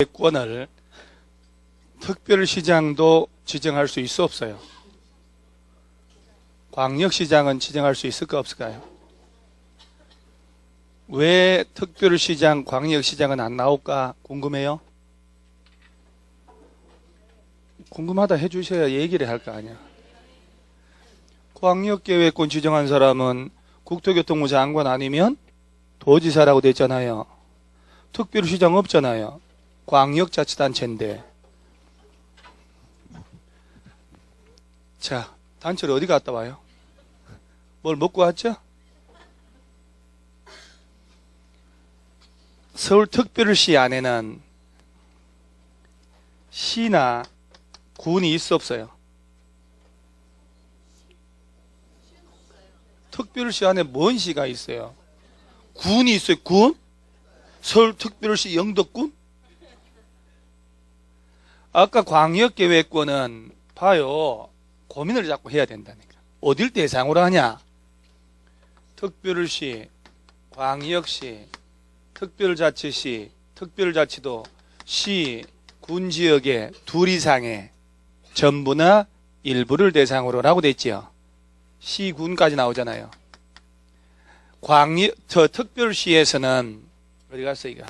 권을 특별시장도 지정할 수 있어 없어요? 광역시장은 지정할 수 있을까 없을까요? 왜 특별시장, 광역시장은 안 나올까 궁금해요? 궁금하다 해주셔야 얘기를 할 거 아니야. 광역계획권 지정한 사람은 국토교통부 장관 아니면 도지사라고 됐잖아요. 특별시장 없잖아요. 광역자치단체인데. 자, 단체로 어디 갔다 와요? 뭘 먹고 왔죠? 서울특별시 안에는 시나 군이 있어 없어요? 특별시 안에 뭔 시가 있어요? 군이 있어요. 군? 서울특별시 영덕군? 아까 광역계획권은 봐요. 고민을 자꾸 해야 된다니까. 어딜 대상으로 하냐? 특별시, 광역시, 특별자치시, 특별자치도, 시, 군지역의 둘 이상의 전부나 일부를 대상으로라고 됐지요. 시, 군까지 나오잖아요. 특별시에서는 어디 갔어 이거?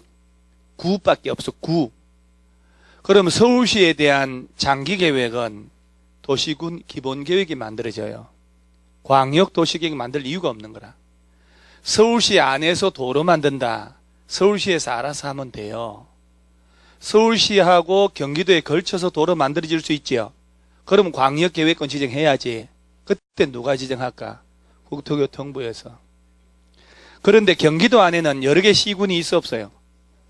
구밖에 없어. 구. 그럼 서울시에 대한 장기계획은 도시군 기본계획이 만들어져요. 광역도시계획 만들 이유가 없는 거라. 서울시 안에서 도로 만든다. 서울시에서 알아서 하면 돼요. 서울시하고 경기도에 걸쳐서 도로 만들어질 수 있지요. 그러면 광역계획권 지정해야지. 그때 누가 지정할까? 국토교통부에서. 그런데 경기도 안에는 여러 개 시군이 있어 없어요?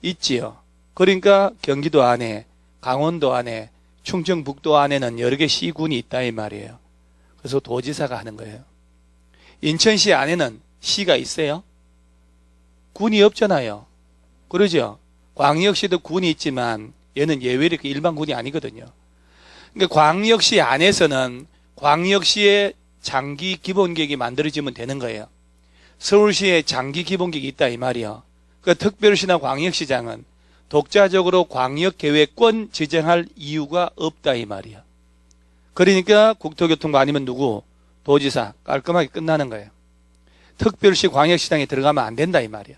있지요. 그러니까 경기도 안에, 강원도 안에, 충청북도 안에는 여러 개 시군이 있다 이 말이에요. 그래서 도지사가 하는 거예요. 인천시 안에는 시가 있어요? 군이 없잖아요. 그러죠? 광역시도 군이 있지만 얘는 예외로 일반 군이 아니거든요. 그러니까 광역시 안에서는 광역시의 장기 기본계획이 만들어지면 되는 거예요. 서울시에 장기 기본계획이 있다 이 말이요. 그러니까 특별시나 광역시장은 독자적으로 광역계획권 지정할 이유가 없다 이 말이야. 그러니까 국토교통부 아니면 누구? 도지사. 깔끔하게 끝나는 거예요. 특별시 광역시장에 들어가면 안 된다 이 말이야.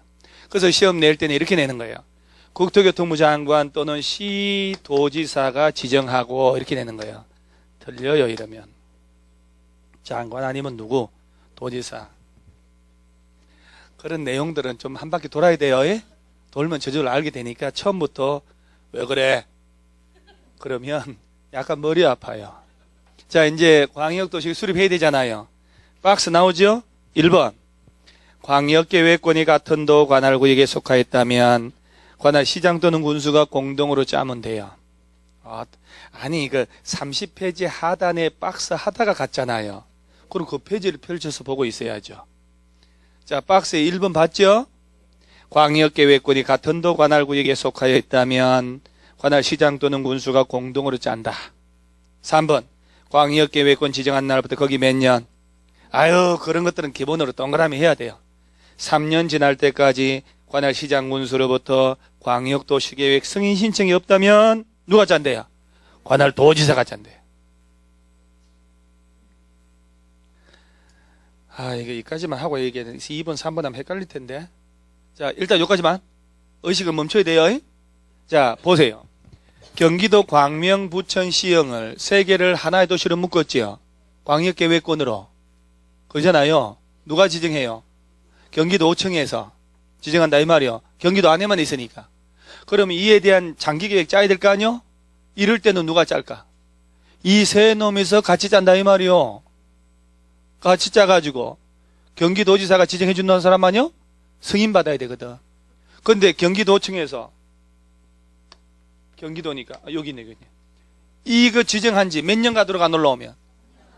그래서 시험 낼 때는 이렇게 내는 거예요. 국토교통부 장관 또는 시도지사가 지정하고 이렇게 내는 거예요. 틀려요 이러면. 장관 아니면 누구? 도지사. 그런 내용들은 좀 한 바퀴 돌아야 돼요. 돌면 저절로 알게 되니까 처음부터 왜 그래? 그러면 약간 머리 아파요. 자, 이제 광역도시 수립해야 되잖아요. 박스 나오죠? 1번. 광역계획권이 같은 도 관할구역에 속하였다면 관할 시장 또는 군수가 공동으로 짜면 돼요. 아니, 30페이지 하단에 박스 하다가 갔잖아요. 그럼 그 페이지를 펼쳐서 보고 있어야죠. 자, 박스에 1번 봤죠? 광역계획권이 같은 도 관할구역에 속하여 있다면 관할 시장 또는 군수가 공동으로 짠다. 3번. 광역계획권 지정한 날부터 거기 몇 년? 그런 것들은 기본으로 동그라미 해야 돼요. 3년 지날 때까지 관할 시장 군수로부터 광역도시계획 승인 신청이 없다면 누가 짠대요? 관할 도지사가 짠대요. 이거 여기까지만 하고 얘기해야 2번, 3번 하면 헷갈릴 텐데. 자, 일단 여기까지만. 의식을 멈춰야 돼요. 자, 보세요. 경기도 광명, 부천, 시흥을 세 개를 하나의 도시로 묶었지요. 광역계획권으로. 그러잖아요. 누가 지정해요? 경기도청에서 지정한다 이 말이요. 경기도 안에만 있으니까. 그러면 이에 대한 장기계획 짜야 될 거 아니요? 이럴 때는 누가 짤까? 이 세 놈이서 같이 짠다 이 말이요. 같이 짜가지고 경기도지사가 지정해 준다는 사람 아니요? 승인 받아야 되거든. 근데 경기도청에서 경기도니까 여기 있네. 이거 지정한 지 몇 년 가도록 안 올라오면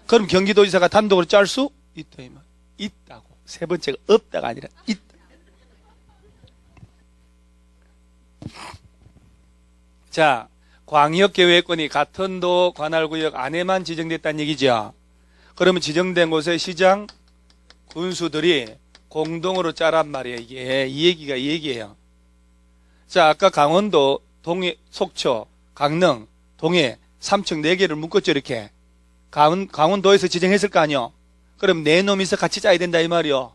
그럼 경기도지사가 단독으로 짤 수 있다 이 말. 있다고. 세 번째가 없다가 아니라 있다. 자, 광역계획권이 같은 도 관할구역 안에만 지정됐다는 얘기죠. 그러면 지정된 곳에 시장, 군수들이 공동으로 짜란 말이에요. 이게 이 얘기가 이 얘기예요. 자, 아까 강원도 동해, 속초, 강릉, 동해, 삼척 4개를 묶었죠, 이렇게. 강원도에서 지정했을 거 아니요? 그럼 4놈이서 같이 짜야 된다, 이 말이요.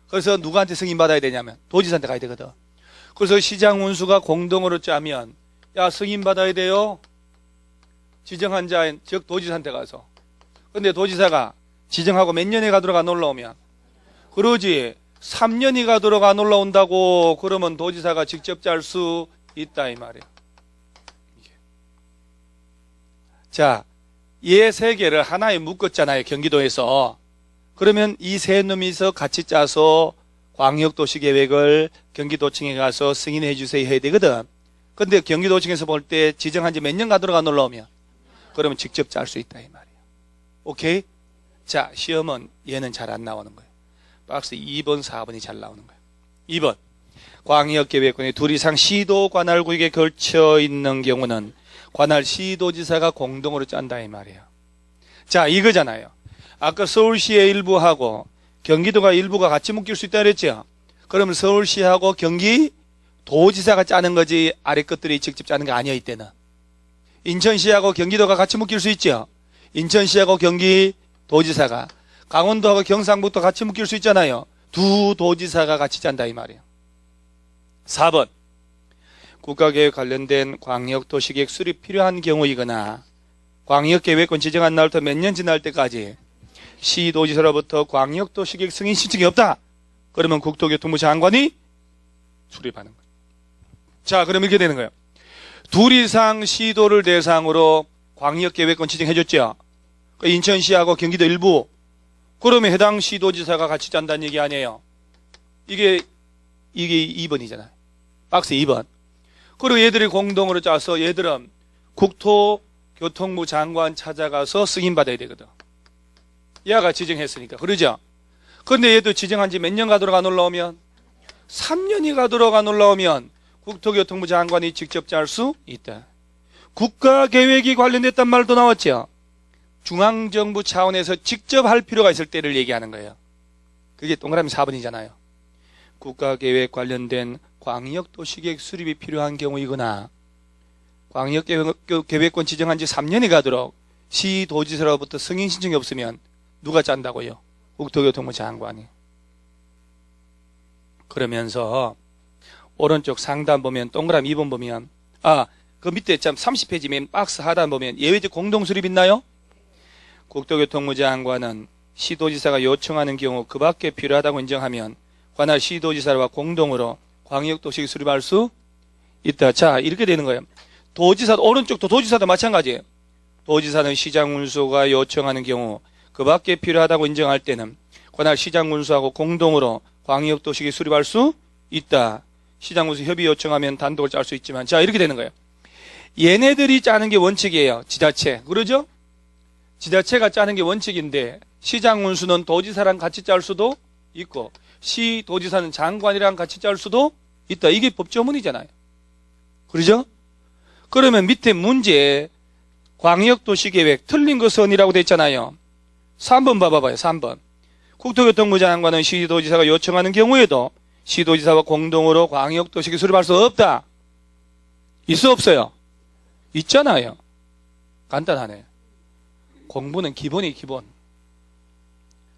그래서 누구한테 승인받아야 되냐면, 도지사한테 가야 되거든. 그래서 시장 운수가 공동으로 짜면, 야, 승인받아야 돼요. 지정한 자인, 즉, 도지사한테 가서. 근데 도지사가 지정하고 몇 년이 가도록 안 올라오면, 그러지, 3년이 가도록 안 올라온다고, 그러면 도지사가 직접 짤 수 있다, 이 말이에요. 자, 얘 3개를 하나에 묶었잖아요, 경기도에서. 그러면 이 3놈이서 같이 짜서 광역도시계획을 경기도청에 가서 승인해 주세요 해야 되거든. 근데 경기도청에서 볼 때 지정한 지 몇 년 가도록 안 올라오면, 그러면 직접 짤 수 있다, 이 말이에요. 오케이? 자, 시험은 얘는 잘 안 나오는 거예요. 박스 2번, 4번이 잘 나오는 거예요. 2번. 광역계획권이 둘 이상 시도 관할 구역에 걸쳐 있는 경우는 관할 시도지사가 공동으로 짠다, 이 말이에요. 자, 이거잖아요. 아까 서울시의 일부하고 경기도가 일부가 같이 묶일 수 있다 그랬죠? 그러면 서울시하고 경기도지사가 짜는 거지, 아래 것들이 직접 짜는 게 아니야, 이때는. 인천시하고 경기도가 같이 묶일 수 있죠? 인천시하고 경기도지사가. 강원도하고 경상북도 같이 묶일 수 있잖아요. 두 도지사가 같이 짠다, 이 말이에요. 4번. 국가계획 관련된 광역도시계획 수립 필요한 경우이거나 광역계획권 지정한 날부터 몇 년 지날 때까지 시도지사로부터 광역도시계획 승인 신청이 없다. 그러면 국토교통부 장관이 수립하는 거예요. 자, 그럼 이렇게 되는 거예요. 둘 이상 시도를 대상으로 광역계획권 지정해줬죠. 인천시하고 경기도 일부. 그러면 해당 시도지사가 같이 짠다는 얘기 아니에요. 이게 2번이잖아요. 박스 2번. 그리고 얘들이 공동으로 짜서 얘들은 국토교통부 장관 찾아가서 승인받아야 되거든. 얘가 지정했으니까. 그러죠? 그런데 얘도 지정한 지 몇 년 가도록 안 올라오면, 3년이 가도록 안 올라오면 국토교통부 장관이 직접 짤 수 있다. 국가계획이 관련됐단 말도 나왔죠. 중앙정부 차원에서 직접 할 필요가 있을 때를 얘기하는 거예요. 그게 동그라미 4번이잖아요. 국가계획 관련된 광역도시계획 수립이 필요한 경우이거나 광역계획권 지정한 지 3년이 가도록 시도지사로부터 승인 신청이 없으면 누가 짠다고요? 국토교통부 장관이. 그러면서 오른쪽 상단 보면 동그라미 2번 보면, 그 밑에 참 30페이지 맨 박스 하단 보면 예외적 공동수립 있나요? 국토교통부 장관은 시도지사가 요청하는 경우 그 밖에 필요하다고 인정하면 관할 시도지사와 공동으로 광역도시계획 수립할 수 있다. 자, 이렇게 되는 거예요. 도지사도, 오른쪽도 도지사도 마찬가지예요. 도지사는 시장군수가 요청하는 경우 그 밖에 필요하다고 인정할 때는 관할 시장군수하고 공동으로 광역도시계획 수립할 수 있다. 시장군수 협의 요청하면 단독을 짤 수 있지만, 자, 이렇게 되는 거예요. 얘네들이 짜는 게 원칙이에요. 지자체. 그러죠? 지자체가 짜는 게 원칙인데 시장군수는 도지사랑 같이 짤 수도 있고 시도지사는 장관이랑 같이 짤 수도 있다. 이게 법조문이잖아요. 그러죠? 그러면 밑에 문제 광역도시계획 틀린 것은이라고 돼 있잖아요. 3번 봐봐요. 3번. 국토교통부 장관은 시도지사가 요청하는 경우에도 시도지사와 공동으로 광역도시계획 수립할 수 없다. 있어 없어요? 있잖아요. 간단하네. 공부는 기본이 기본.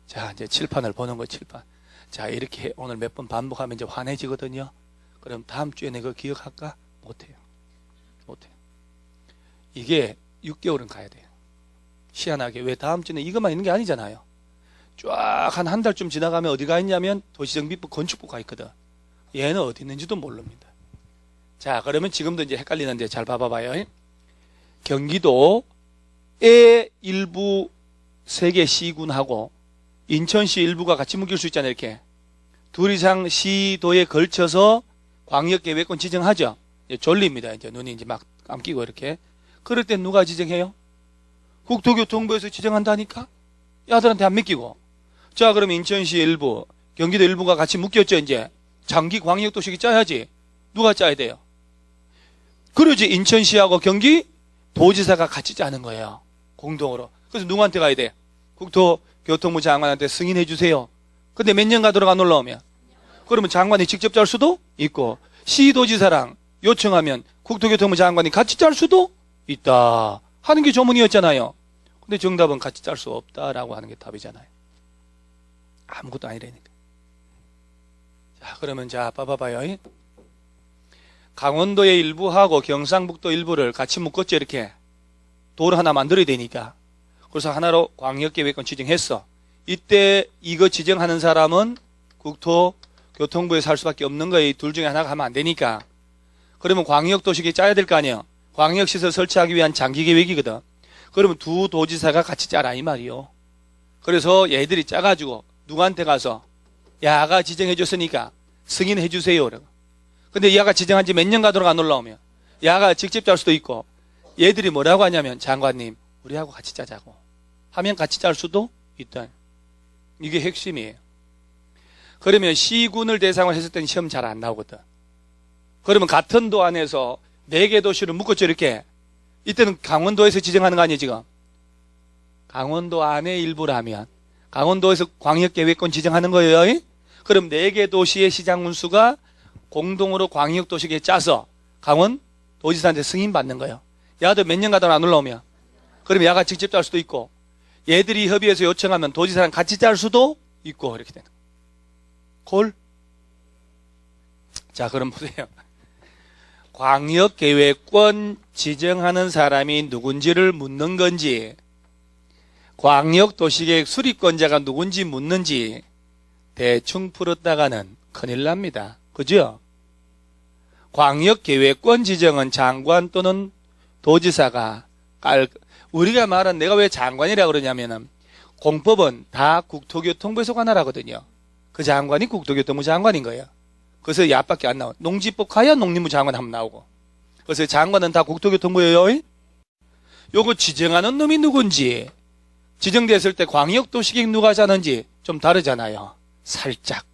자, 이제 칠판을 보는 거, 칠판. 자, 이렇게 오늘 몇 번 반복하면 이제 환해지거든요. 그럼 다음 주에 내가 기억할까? 못해요. 못해요. 이게 6개월은 가야 돼요. 희한하게. 왜 다음 주에 이것만 있는 게 아니잖아요. 쫙 한 달쯤 지나가면 어디가 있냐면 도시정비법 건축부 가 있거든. 얘는 어디 있는지도 모릅니다. 자, 그러면 지금도 이제 헷갈리는데 잘 봐봐요. 경기도의 일부 3개 시군하고 인천시 일부가 같이 묶일 수 있잖아요. 이렇게 둘 이상 시도에 걸쳐서 광역계획권 지정하죠. 이제 졸립니다. 이제 눈이 이제 막 감기고 이렇게. 그럴 땐 누가 지정해요? 국토교통부에서 지정한다니까? 야들한테 안 맡기고. 자, 그럼 인천시 일부, 경기도 일부가 같이 묶였죠. 이제 장기 광역도시계획 짜야지. 누가 짜야 돼요? 그러지. 인천시하고 경기도지사가 같이 짜는 거예요. 공동으로. 그래서 누구한테 가야 돼? 국토교통부 장관한테 승인해 주세요. 근데 몇 년 가도록 안 올라오면? 그러면 장관이 직접 짤 수도 있고, 시도지사랑 요청하면 국토교통부 장관이 같이 짤 수도 있다 하는 게 조문이었잖아요. 근데 정답은 같이 짤 수 없다라고 하는 게 답이잖아요. 아무것도 아니라니까. 자, 그러면 자, 봐봐요. 강원도의 일부하고 경상북도 일부를 같이 묶었죠, 이렇게. 도를 하나 만들어야 되니까. 그래서 하나로 광역계획권 지정했어. 이때 이거 지정하는 사람은 국토교통부에 살 수밖에 없는 거예요. 이 둘 중에 하나가 하면 안 되니까. 그러면 광역도시계획 짜야 될 거 아니에요. 광역시설 설치하기 위한 장기계획이거든. 그러면 두 도지사가 같이 짜라 이 말이요. 그래서 얘들이 짜가지고 누구한테 가서 야가 지정해 줬으니까 승인해 주세요. 근데 야가 지정한 지 몇 년 가도록 안 올라오면 야가 직접 짤 수도 있고 얘들이 뭐라고 하냐면 장관님 우리하고 같이 짜자고 하면 같이 짤 수도 있다. 이게 핵심이에요. 그러면 시군을 대상으로 했을 때는 시험 잘 안 나오거든. 그러면 같은 도 안에서 4개 도시를 묶었죠 이렇게. 이때는 강원도에서 지정하는 거 아니에요 지금. 강원도 안에 일부라면 강원도에서 광역계획권 지정하는 거예요. 그럼 4개 도시의 시장 군수가 공동으로 광역도시계획 짜서 강원도지사한테 승인받는 거예요. 야도 몇 년 가다 안 올라오면. 그럼 야가 직접 짤 수도 있고 얘들이 협의해서 요청하면 도지사랑 같이 짤 수도 있고 이렇게 되는 거예요. 콜? 자, 그럼 보세요. 광역계획권 지정하는 사람이 누군지를 묻는 건지 광역도시계획 수립권자가 누군지 묻는지 대충 풀었다가는 큰일 납니다. 그죠? 광역계획권 지정은 장관 또는 도지사가 우리가 말한 내가 왜 장관이라고 그러냐면은 공법은 다 국토교통부에서 관할하거든요. 그 장관이 국토교통부 장관인 거예요. 그래서 야밖에 안 나와. 농지법 가야 농림부 장관 한번 나오고. 그래서 장관은 다 국토교통부예요. 요거 지정하는 놈이 누군지 지정됐을 때 광역도시계획 누가 짜는지 좀 다르잖아요. 살짝.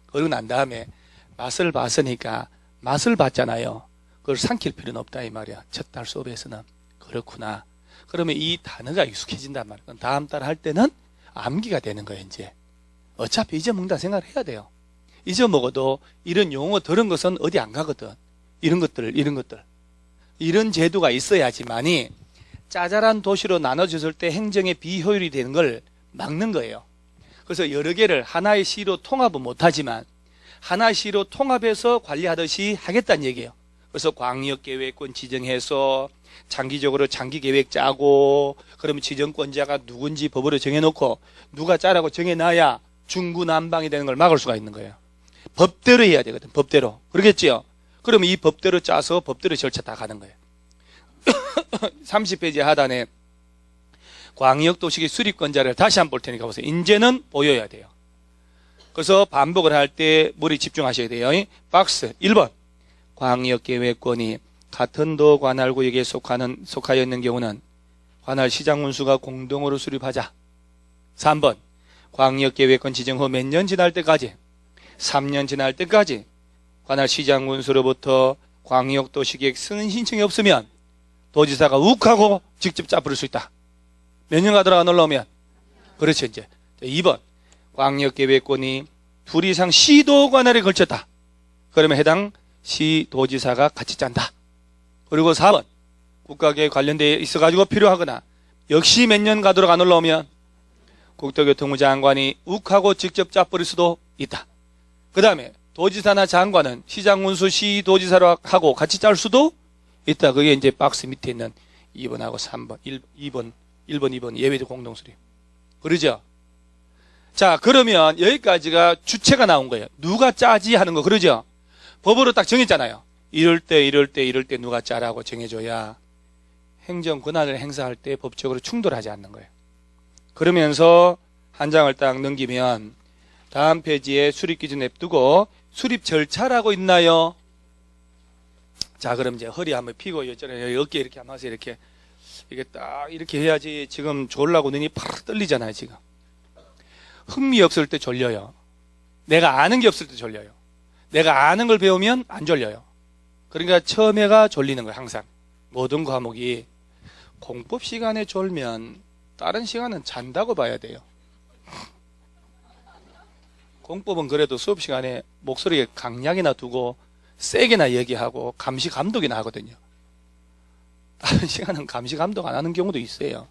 그러고 난 다음에 맛을 봤으니까 맛을 봤잖아요. 그걸 삼킬 필요는 없다 이 말이야. 첫 달 수업에서는. 그렇구나. 그러면 이 단어가 익숙해진단 말이야. 다음 달 할 때는 암기가 되는 거예요 이제. 어차피 잊어먹는다 생각을 해야 돼요. 잊어먹어도 이런 용어 들은 것은 어디 안 가거든. 이런 것들. 이런 제도가 있어야지만이 짜잘한 도시로 나눠졌을 때 행정의 비효율이 되는 걸 막는 거예요. 그래서 여러 개를 하나의 시로 통합은 못하지만 하나의 시로 통합해서 관리하듯이 하겠다는 얘기예요. 그래서 광역계획권 지정해서 장기적으로 장기계획 짜고 그러면 지정권자가 누군지 법으로 정해놓고 누가 짜라고 정해놔야 중구난방이 되는 걸 막을 수가 있는 거예요. 법대로 해야 되거든. 법대로. 그러겠지요? 그러면 이 법대로 짜서 법대로 절차 다 가는 거예요. 30페이지 하단에 광역도시계획 수립권자를 다시 한번 볼 테니까 보세요. 이제는 보여야 돼요. 그래서 반복을 할 때 머리 집중하셔야 돼요. 박스 1번 광역계획권이 같은 도 관할구역에 속하여 있는 경우는 관할 시장군수가 공동으로 수립하자. 3번 광역계획권 지정 후 몇 년 지날 때까지 3년 지날 때까지 관할 시장군수로부터 광역도시계획 승인 신청이 없으면 도지사가 욱하고 직접 짜부를 수 있다. 몇 년 가더라 안 올라오면. 그렇죠 이제. 2번 광역계획권이 둘 이상 시도 관할에 걸쳤다. 그러면 해당 시도지사가 같이 짠다. 그리고 4번 국가계획 관련돼 있어가지고 필요하거나 역시 몇 년 가도록 안 올라오면 국토교통부 장관이 욱하고 직접 짜버릴 수도 있다. 그 다음에 도지사나 장관은 시장군수 시도지사로 하고 같이 짤 수도 있다. 그게 이제 박스 밑에 있는 2번하고 3번, 1번, 2번 예외적 공동수립. 그러죠? 자, 그러면 여기까지가 주체가 나온 거예요. 누가 짜지 하는 거, 그러죠? 법으로 딱 정했잖아요. 이럴 때 누가 짜라고 정해줘야 행정 권한을 행사할 때 법적으로 충돌하지 않는 거예요. 그러면서 한 장을 딱 넘기면 다음 페이지에 수립 기준 냅두고 수립 절차라고 있나요? 자, 그럼 이제 허리 한번 피고 있잖아요. 어깨 이렇게 한번 하세요. 이게 딱 이렇게 해야지. 지금 졸라고 눈이 파르르 떨리잖아요, 지금. 흥미 없을 때 졸려요. 내가 아는 게 없을 때 졸려요. 내가 아는 걸 배우면 안 졸려요. 그러니까 처음에가 졸리는 거예요, 항상. 모든 과목이. 공법 시간에 졸면 다른 시간은 잔다고 봐야 돼요. 공법은 그래도 수업 시간에 목소리에 강약이나 두고 세게나 얘기하고 감시 감독이나 하거든요. 다른 시간은 감시 감독 안 하는 경우도 있어요.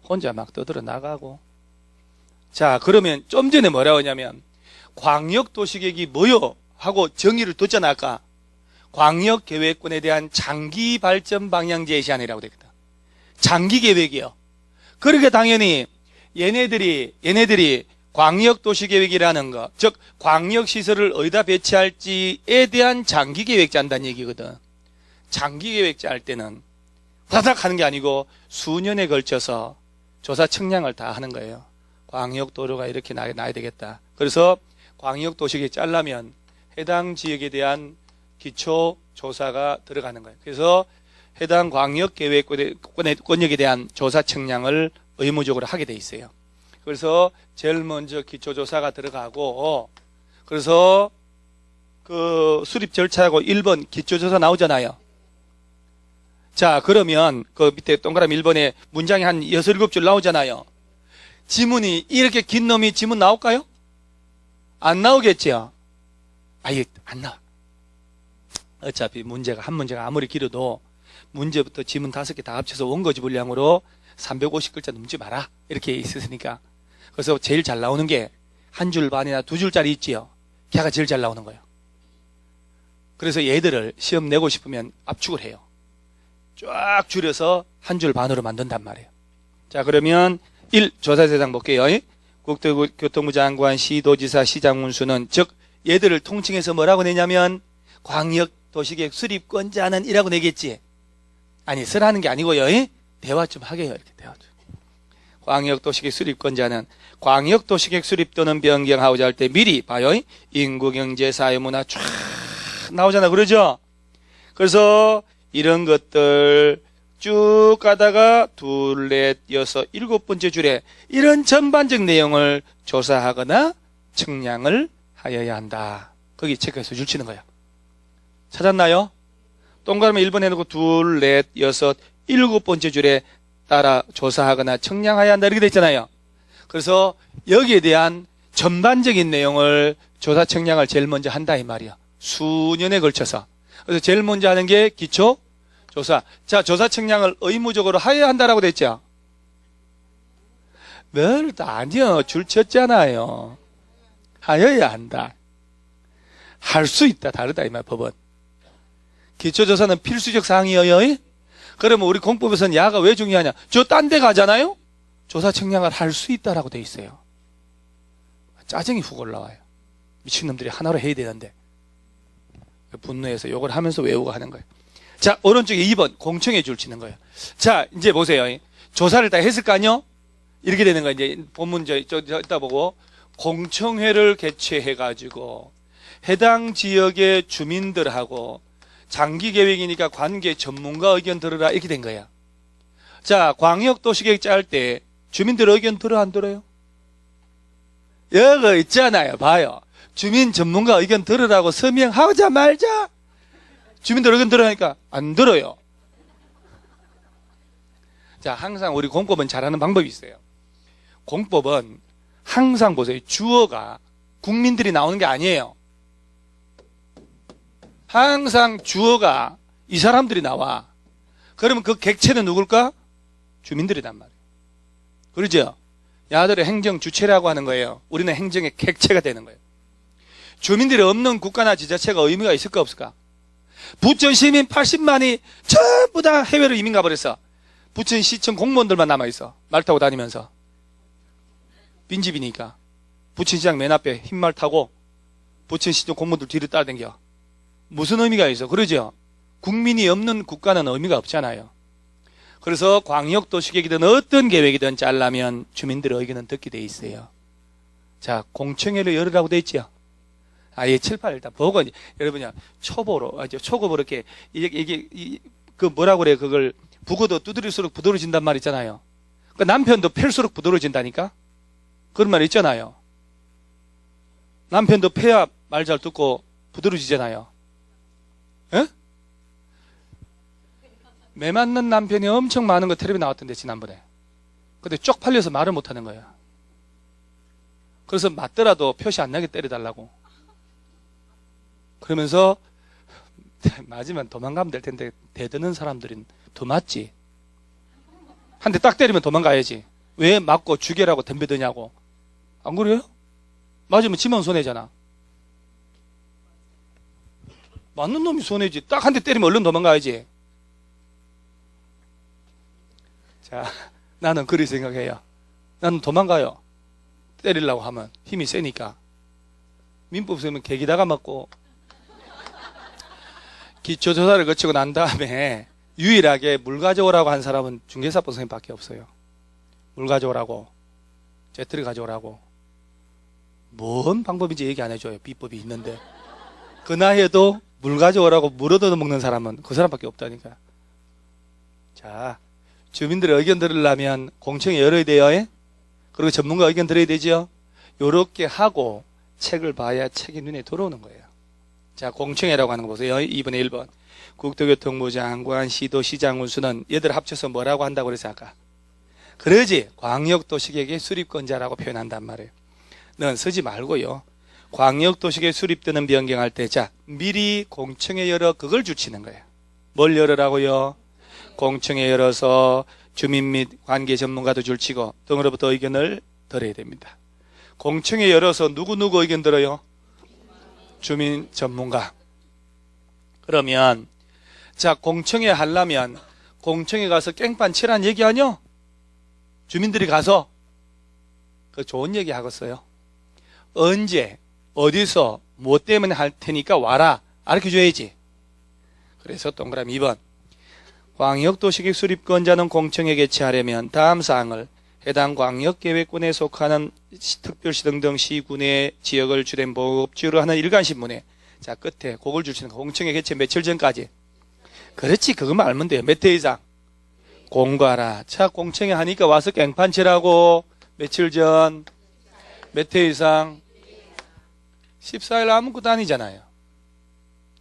혼자 막 떠들어 나가고. 자, 그러면 좀 전에 뭐라고 하냐면 광역도시계획이 뭐요? 하고 정의를 뒀잖아. 아까 광역계획권에 대한 장기 발전 방향 제시안이라고 되거든. 장기 계획이요. 그러니까 당연히 얘네들이 광역도시계획이라는 거, 즉 광역시설을 어디다 배치할지에 대한 장기계획 짠다는 얘기거든. 장기계획 짤 때는 후다닥 하는 게 아니고 수년에 걸쳐서 조사 측량을 다 하는 거예요. 광역도로가 이렇게 나야 되겠다. 그래서 광역도시계획 짜려면 해당 지역에 대한 기초조사가 들어가는 거예요. 그래서 해당 광역계획권역에 대한 조사 측량을 의무적으로 하게 돼 있어요. 그래서 제일 먼저 기초조사가 들어가고, 그래서 그 수립 절차하고 1번 기초조사 나오잖아요. 자, 그러면 그 밑에 동그라미 1번에 문장이 한 6, 7줄 나오잖아요. 지문이 이렇게 긴 놈이 지문 나올까요? 안 나오겠죠? 아예 안 나와. 어차피 한 문제가 아무리 길어도 문제부터 지문 5개 다 합쳐서 원고지 분량으로 350글자 넘지 마라. 이렇게 있으니까. 그래서 제일 잘 나오는 게 한 줄 반이나 2줄짜리 있지요. 걔가 제일 잘 나오는 거예요. 그래서 얘들을 시험 내고 싶으면 압축을 해요. 쫙 줄여서 한 줄 반으로 만든단 말이에요. 자, 그러면 1. 조사 대상 볼게요. 국토교통부 장관, 시도지사, 시장 운수는, 즉 얘들을 통칭해서 뭐라고 내냐면 광역도시계획 수립권자는 이라고 내겠지. 아니, 쓰라는 게 아니고요. 대화 좀 하게요. 이렇게 대화 좀. 광역도시계획 수립권자는 광역도시계획 수립 또는 변경하고자 할 때 미리 봐요. 인구, 경제, 사회, 문화 쫙 나오잖아. 그러죠? 그래서 이런 것들 쭉 가다가 2, 4, 6, 7번째 줄에 이런 전반적 내용을 조사하거나 측량을 하여야 한다. 거기 체크해서 줄 치는 거야. 찾았나요? 동그라미 1번 해놓고 2, 4, 6, 7번째 줄에 따라 조사하거나 측량해야 한다. 이렇게 돼 있잖아요. 그래서 여기에 대한 전반적인 내용을 조사 측량을 제일 먼저 한다 이 말이야. 수년에 걸쳐서. 그래서 제일 먼저 하는 게 기초 조사. 자, 조사 측량을 의무적으로 하여야 한다라고 됐죠. 아니요. 줄 쳤잖아요. 하여야 한다. 할 수 있다. 다르다 이 말 법은. 기초조사는 필수적 사항이에요. 그러면 우리 공법에서는 야가 왜 중요하냐? 저 딴 데 가잖아요? 조사 측량을 할 수 있다라고 돼 있어요. 짜증이 훅 올라와요. 미친놈들이 하나로 해야 되는데. 분노해서 욕을 하면서 외우고 하는 거예요. 자, 오른쪽에 2번 공청회 줄 치는 거예요. 자, 이제 보세요. 조사를 다 했을 거 아니요? 이렇게 되는 거예요. 이제 본문 이따 보고 공청회를 개최해가지고 해당 지역의 주민들하고 장기 계획이니까 관계 전문가 의견 들으라 이렇게 된 거야. 자, 광역도시계획 짤 때 주민들 의견 들어 안 들어요? 여기 있잖아요. 봐요. 주민 전문가 의견 들으라고 서명하자 말자. 주민들 의견 들으니까 안 들어요. 자, 항상 우리 공법은 잘하는 방법이 있어요. 공법은 항상 보세요. 주어가 국민들이 나오는 게 아니에요. 항상 주어가 이 사람들이 나와. 그러면 그 객체는 누굴까? 주민들이란 말이에요. 그러죠? 야들의 행정 주체라고 하는 거예요. 우리는 행정의 객체가 되는 거예요. 주민들이 없는 국가나 지자체가 의미가 있을까 없을까? 부천 시민 80만이 전부 다 해외로 이민 가버렸어. 부천 시청 공무원들만 남아있어. 말 타고 다니면서. 빈집이니까. 부천시장 맨 앞에 흰말 타고 부천 시청 공무원들 뒤를 따라다녀. 무슨 의미가 있어? 그러죠? 국민이 없는 국가는 의미가 없잖아요. 그래서 광역도시계획이든 어떤 계획이든 짜려면 주민들의 의견은 듣게 돼 있어요. 자, 공청회를 열으라고 돼 있죠? 아예 칠판 일단 보고, 여러분이 초보로, 초급으로 이렇게, 그 뭐라고 그래, 그걸 북어도 두드릴수록 부드러워진단 말 있잖아요. 그 남편도 팰수록 부드러워진다니까? 그런 말 있잖아요. 남편도 패야 말 잘 듣고 부드러워지잖아요. 에? 매 맞는 남편이 엄청 많은 거 텔레비 나왔던데, 지난번에. 근데 쪽 팔려서 말을 못 하는 거야. 그래서 맞더라도 표시 안 나게 때려달라고. 그러면서 맞으면 도망가면 될 텐데 대드는 사람들은 더 맞지. 한 대 딱 때리면 도망가야지. 왜 맞고 죽여라고 덤벼드냐고. 안 그래요? 맞으면 지만 손해잖아. 맞는 놈이 손해지. 딱 한 대 때리면 얼른 도망가야지. 자, 나는 그리 생각해요. 나는 도망가요. 때리려고 하면 힘이 세니까. 민법 쓰면 개기다가 맞고 기초조사를 거치고 난 다음에 유일하게 물 가져오라고 한 사람은 중개사법 선생님밖에 없어요. 물 가져오라고, 제트를 가져오라고. 뭔 방법인지 얘기 안 해줘요. 비법이 있는데. 그 나이에도 물 가져오라고 물 얻어 먹는 사람은 그 사람밖에 없다니까. 자, 주민들의 의견 들으려면 공청회 열어야 돼요. 예? 그리고 전문가 의견 들어야 되죠. 요렇게 하고 책을 봐야 책이 눈에 들어오는 거예요. 자, 공청회라고 하는 거 보세요. 2번에 1번. 국토교통부 장관, 시도시장 운수는 얘들 합쳐서 뭐라고 한다고 그래서 아까. 그러지. 광역도시계획의 수립권자라고 표현한단 말이에요. 넌 쓰지 말고요. 광역도시계획 수립되는 변경할 때, 자, 미리 공청회 열어 그걸 주치는 거예요. 뭘 열으라고요? 공청회 열어서 주민 및 관계 전문가도 줄치고 등으로부터 의견을 들어야 됩니다. 공청회 열어서 누구 의견 들어요? 주민 전문가. 그러면 자, 공청회 하려면 공청회 가서 깽판 치란 얘기 아니요? 주민들이 가서 그 좋은 얘기 하겠어요. 언제 어디서 뭐 때문에 할 테니까 와라 알려줘야지. 그래서 동그라미 2번. 광역도시계획 수립권자는 공청회 개최하려면 다음 사항을 해당 광역계획군에 속하는 특별시 등등 시군의 지역을 주된 보급지로 하는 일간신문에, 자, 끝에 그걸 주시는 거. 공청회 개최 며칠 전까지. 그렇지, 그것만 알면 돼요. 몇 회 이상 공고하라. 자, 공청회 하니까 와서 깽판 치라고. 며칠 전, 몇 회 이상 14일 아무것도 아니잖아요.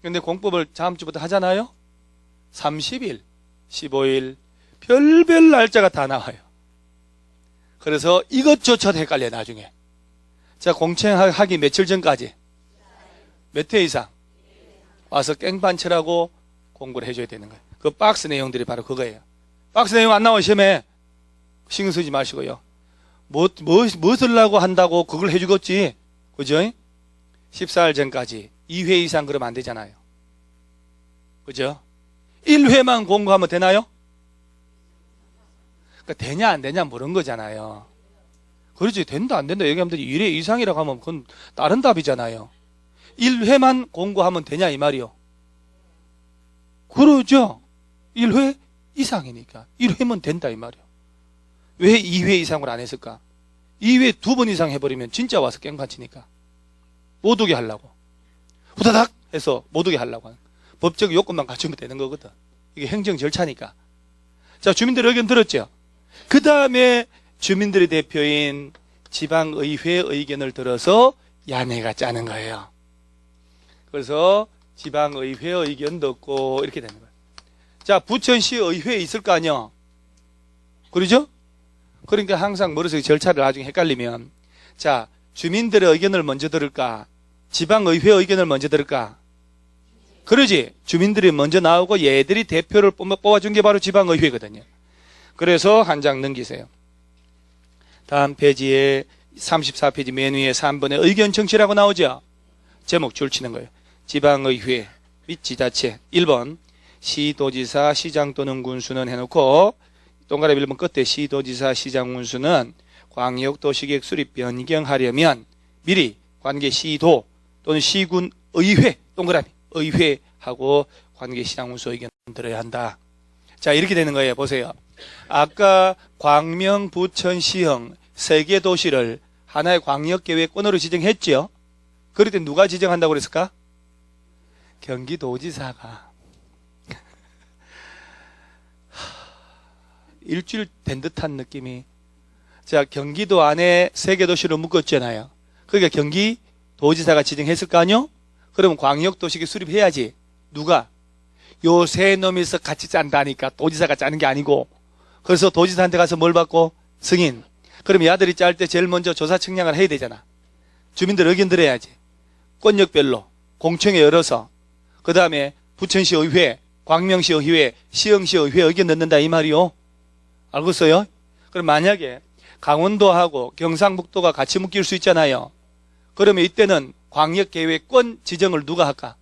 근데 공법을 다음 주부터 하잖아요. 30일, 15일, 별별 날짜가 다 나와요. 그래서 이것조차도 헷갈려 나중에. 자, 공청회 하기 며칠 전까지 몇 회 이상 와서 깽판 치라고 공부를 해줘야 되는 거예요. 그 박스 내용들이 바로 그거예요. 박스 내용 안 나오면 시험에 신경 쓰지 마시고요. 뭐 쓰려고 한다고 그걸 해주겠지. 그죠? 14일 전까지 2회 이상 그러면 안 되잖아요. 그죠? 1회만 공부하면 되나요? 그러니까 되냐 안 되냐 물은 거잖아요. 그렇지, 된다 안 된다 얘기하면 되지. 1회 이상이라고 하면 그건 다른 답이잖아요. 1회만 공부하면 되냐 이 말이요. 그러죠. 1회 이상이니까 1회면 된다 이 말이요. 왜 2회 이상을 안 했을까? 2회 2번 이상 해버리면 진짜 와서 깽판 치니까 못 오게 하려고 후다닥 해서 못 오게 하려고 하는 법적 요건만 갖추면 되는 거거든. 이게 행정 절차니까. 자, 주민들 의견 들었죠? 그 다음에 주민들의 대표인 지방의회 의견을 들어서 야내가 짜는 거예요. 그래서 지방의회 의견 듣고 이렇게 되는 거예요. 자, 부천시 의회에 있을 거 아니야. 그러죠? 그러니까 항상 머릿속에 절차를 나중에 헷갈리면, 자, 주민들의 의견을 먼저 들을까? 지방의회 의견을 먼저 들을까? 그러지. 주민들이 먼저 나오고 얘들이 대표를 뽑아준 게 바로 지방의회거든요. 그래서 한 장 넘기세요. 다음 페이지에 34페이지 맨 위에 3번에 의견 청취라고 나오죠. 제목 줄치는 거예요. 지방의회 및 지자체. 1번 시도지사, 시장 또는 군수는 해놓고 동그라미 1번 끝에 시도지사, 시장, 군수는 광역도시계획 수립 변경하려면 미리 관계 시도 또는 시군 의회 동그라미 의회하고 관계시장 운수 의견 들어야 한다. 자, 이렇게 되는 거예요. 보세요. 아까 광명, 부천, 시흥 3개 도시를 하나의 광역계획권으로 지정했죠. 그럴 때 누가 지정한다고 그랬을까? 경기도지사가. 일주일 된 듯한 느낌이. 자, 경기도 안에 3개 도시를 묶었잖아요. 그러니까 경기도지사가 지정했을 거 아니요? 그러면 광역도시계획 수립해야지. 누가? 요 세 놈이서 같이 짠다니까. 도지사가 짜는 게 아니고. 그래서 도지사한테 가서 뭘 받고? 승인. 그럼 이 아들이 짤 때 제일 먼저 조사 측량을 해야 되잖아. 주민들 의견 들어야지. 권역별로 공청회 열어서 그 다음에 부천시 의회, 광명시 의회, 시흥시 의회 의견 넣는다 이 말이요. 알겠어요? 그럼 만약에 강원도하고 경상북도가 같이 묶일 수 있잖아요. 그러면 이때는 광역계획권 지정을 누가 할까?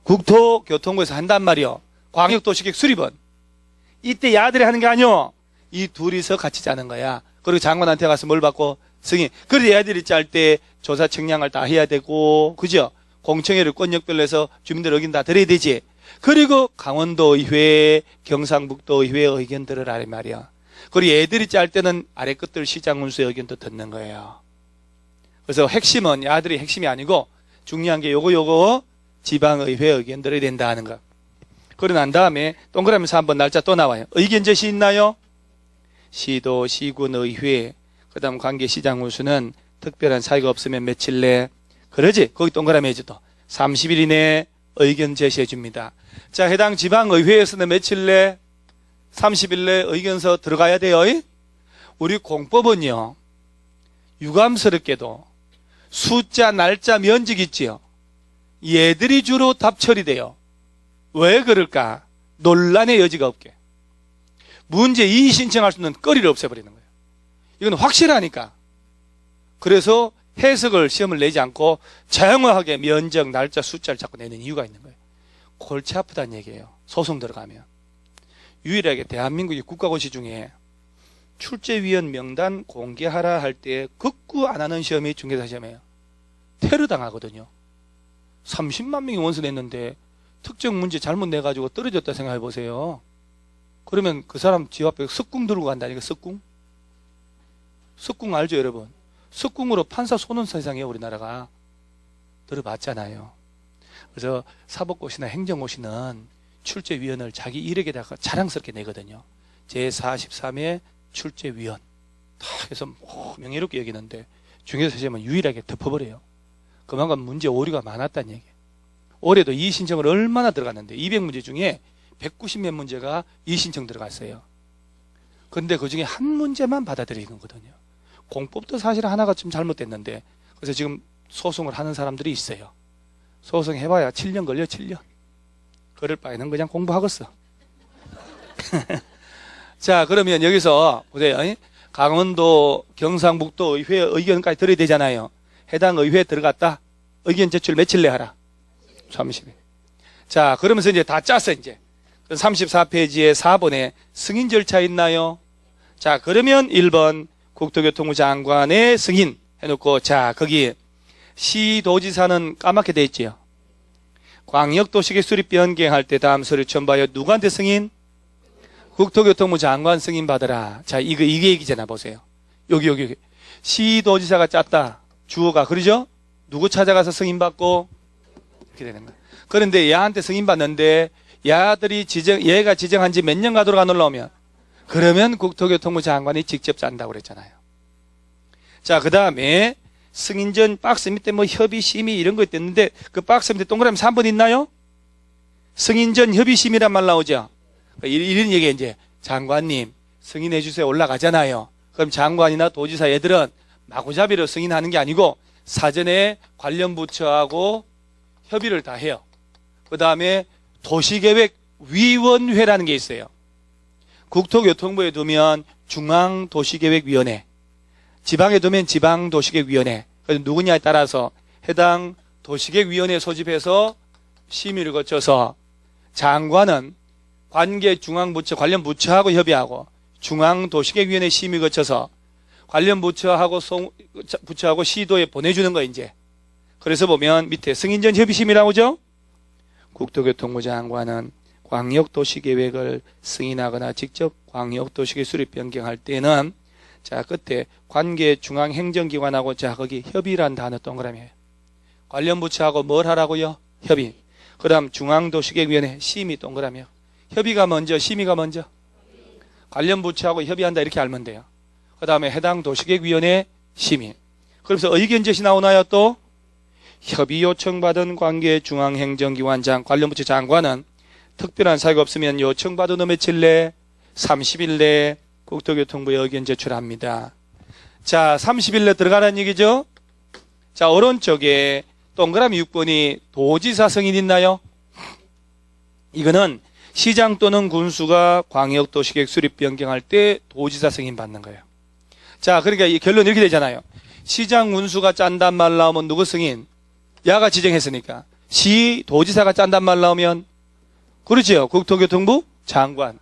국토교통부에서 한단 말이요. 광역도시계획 수립은. 이때 야들이 하는 게 아니요. 이 둘이서 같이 짜는 거야. 그리고 장관한테 가서 뭘 받고 승인. 그래도 애들이 짤 때 조사 청량을 다 해야 되고, 그죠? 공청회를 권역별로 해서 주민들 의견 다 들어야 되지. 그리고 강원도 의회, 경상북도 의회 의견 들으라 이 말이야. 그리고 애들이 짤 때는 아래 끝들 시장 운수의 의견도 듣는 거예요. 그래서 핵심은 야들이 핵심이 아니고 중요한 게 요거 지방의회 의견 들어야 된다 하는 거. 그러고 난 다음에 동그라미에서 한번 날짜 또 나와요. 의견 제시 있나요? 시도, 시군, 의회, 그 다음 관계시장 운수는 특별한 사유가 없으면 며칠 내. 그러지? 거기 동그라미 해줘 또. 30일 이내에 의견 제시해 줍니다. 자, 해당 지방의회에서는 며칠 내? 30일 내 의견서 들어가야 돼요. 우리 공법은요, 유감스럽게도 숫자, 날짜, 면적 있지요. 얘들이 주로 답 처리돼요. 왜 그럴까? 논란의 여지가 없게. 문제 이의 신청할 수 있는 거리를 없애버리는 거예요. 이건 확실하니까. 그래서 해석을 시험을 내지 않고 정확하게 면적, 날짜, 숫자를 자꾸 내는 이유가 있는 거예요. 골치 아프다는 얘기예요. 소송 들어가면. 유일하게 대한민국의 국가고시 중에 출제위원 명단 공개하라 할 때 극구 안 하는 시험이 중개사 시험이에요. 테러 당하거든요. 30만 명이 원서 냈는데 특정 문제 잘못 내가지고 떨어졌다 생각해 보세요. 그러면 그 사람 집 앞에 석궁 들고 간다니까. 석궁 알죠 여러분? 석궁으로 판사 쏘는 세상이에요. 우리나라가. 들어봤잖아요. 그래서 사법고시나 행정고시는 출제위원을 자기 이력에다가 자랑스럽게 내거든요. 제43회 출제위원 다 해서 명예롭게 여기는데 중개사 시험은 유일하게 덮어버려요. 그만큼 문제 오류가 많았다는 얘기예요. 올해도 이의신청을 얼마나 들어갔는데 200문제 중에 190몇 문제가 이의신청 들어갔어요. 그런데 그 중에 한 문제만 받아들이는 거거든요. 공법도 사실 하나가 좀 잘못됐는데 그래서 지금 소송을 하는 사람들이 있어요. 소송해봐야 7년 걸려. 7년. 그럴 바에는 그냥 공부하겠어. 자, 그러면 여기서 보세요. 강원도 경상북도 의회 의견까지 들어야 되잖아요. 해당 의회에 들어갔다. 의견 제출 며칠 내 하라? 30일. 자, 그러면서 이제 다 짰어, 이제. 34페이지에 4번에 승인 절차 있나요? 자, 그러면 1번 국토교통부 장관의 승인 해놓고, 자, 거기 시도지사는 까맣게 돼 있지요. 광역도시계획 수립 변경할 때 다음 서류 첨부하여 누구한테 승인? 국토교통부 장관 승인 받으라. 자, 이게 얘기잖아, 보세요. 여기. 시도지사가 짰다. 주어가, 그러죠? 누구 찾아가서 승인 받고? 이렇게 되는 거야. 그런데 야한테 승인 받는데, 얘가 지정한 지 몇 년 가도록 안 올라오면, 그러면 국토교통부 장관이 직접 짠다고 그랬잖아요. 자, 그 다음에 승인 전 박스 밑에 뭐 협의 심의 이런 거 있었는데 그 박스 밑에 동그라미 3번 있나요? 승인 전 협의 심의란 말 나오죠. 이런 얘기 이제 장관님 승인해 주세요 올라가잖아요. 그럼 장관이나 도지사 애들은 마구잡이로 승인하는 게 아니고 사전에 관련 부처하고 협의를 다 해요. 그 다음에 도시계획위원회라는 게 있어요. 국토교통부에 두면 중앙도시계획위원회, 지방에 두면 지방도시계획위원회. 그래서 누구냐에 따라서 해당 도시계획위원회 소집해서 심의를 거쳐서 장관은 관계 중앙부처 관련 부처하고 협의하고 중앙도시계획위원회 심의 거쳐서 관련 부처하고 시도에 보내주는 거 이제. 그래서 보면 밑에 승인 전 협의심이라고 하죠. 국토교통부 장관은 광역도시계획을 승인하거나 직접 광역도시계획 수립 변경할 때는 자, 끝에 관계 중앙행정기관하고 자, 거기 협의란 단어 동그라미에요. 관련 부처하고 뭘 하라고요? 협의. 그 다음 중앙도시계획위원회 심의 동그라미요. 협의가 먼저, 심의가 먼저. 관련 부처하고 협의한다 이렇게 알면 돼요. 그 다음에 해당 도시계획위원회 심의. 그래서 의견 제시 나오나요 또? 협의 요청받은 관계 중앙행정기관장 관련 부처 장관은 특별한 사유가 없으면 요청받은 후 며칠 내 30일 내에 국토교통부에 의견 제출합니다. 자, 30일 내 들어가라는 얘기죠. 자, 오른쪽에 동그라미 6번이 도지사 승인 있나요? 이거는 시장 또는 군수가 광역도시계획 수립 변경할 때 도지사 승인 받는 거예요. 자, 그러니까 이 결론 이렇게 되잖아요. 시장 군수가 짠단 말 나오면 누구 승인? 야가 지정했으니까. 시 도지사가 짠단 말 나오면 그렇죠. 국토교통부 장관.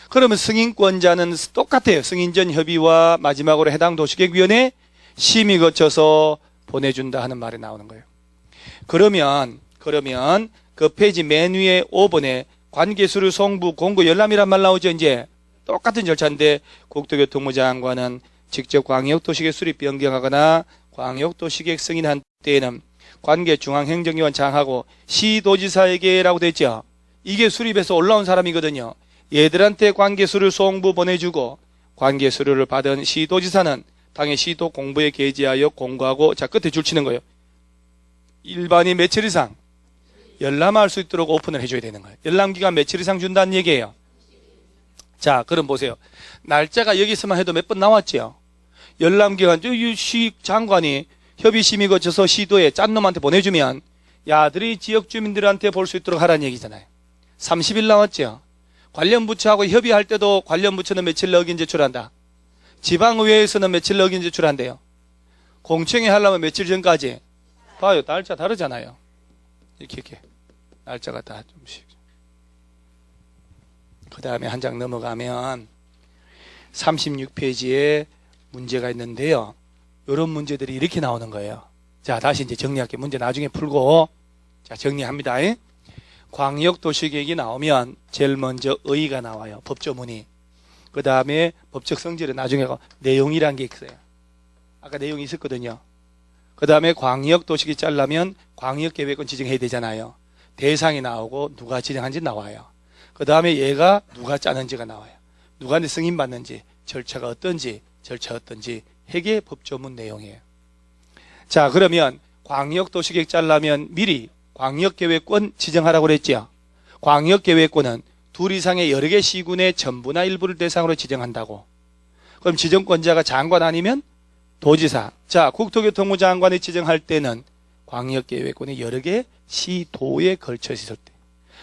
그러면 승인권자는 똑같아요. 승인 전 협의와 마지막으로 해당 도시계획위원회 심의 거쳐서 보내준다 하는 말이 나오는 거예요. 그러면 그 페이지 맨 위에 5번에 관계수료 송부 공고 열람이란 말 나오죠. 이제 똑같은 절차인데 국토교통부 장관은 직접 광역도시계획 수립 변경하거나 광역도시계획 승인한 때에는 관계 중앙행정기관 장하고 시도지사에게라고 돼 있죠. 이게 수립해서 올라온 사람이거든요. 얘들한테 관계수료 송부 보내주고 관계수료를 받은 시도지사는 당의 시도 공부에 게재하여 공고하고 자 끝에 줄치는 거예요. 일반인 며칠 이상 열람할 수 있도록 오픈을 해줘야 되는 거예요. 열람기간 며칠 이상 준다는 얘기예요. 자, 그럼 보세요. 날짜가 여기서만 해도 몇 번 나왔죠. 열람기간 시 장관이 협의심의 거쳐서 시도에 짠 놈한테 보내주면 야들이 지역 주민들한테 볼 수 있도록 하라는 얘기잖아요. 30일 나왔죠. 관련 부처하고 협의할 때도 관련 부처는 며칠 어긴 제출한다. 지방의회에서는 며칠 어긴 제출한대요. 공청회 하려면 며칠 전까지. 봐요. 날짜 다르잖아요. 이렇게 날짜가 다 좀씩. 그 다음에 한 장 넘어가면 36페이지에 문제가 있는데요. 이런 문제들이 이렇게 나오는 거예요. 자, 다시 이제 정리할게요. 문제 나중에 풀고. 자, 정리합니다. 광역도시계획이 나오면 제일 먼저 의의가 나와요. 법조문이. 그 다음에 법적 성질은 나중에 내용이란 게 있어요. 아까 내용이 있었거든요. 그 다음에 광역도시계획 짜려면 광역계획은 지정해야 되잖아요. 대상이 나오고 누가 지정한지 나와요. 그 다음에 얘가 누가 짜는지가 나와요. 누가 승인받는지, 절차가 어떤지, 핵의 법조문 내용이에요. 자, 그러면 광역도시계획 짜려면 미리 광역계획권 지정하라고 그랬죠. 광역계획권은 둘 이상의 여러 개 시군의 전부나 일부를 대상으로 지정한다고. 그럼 지정권자가 장관 아니면 도지사. 자, 국토교통부 장관이 지정할 때는 광역계획권이 여러 개 시도에 걸쳐 있을 때.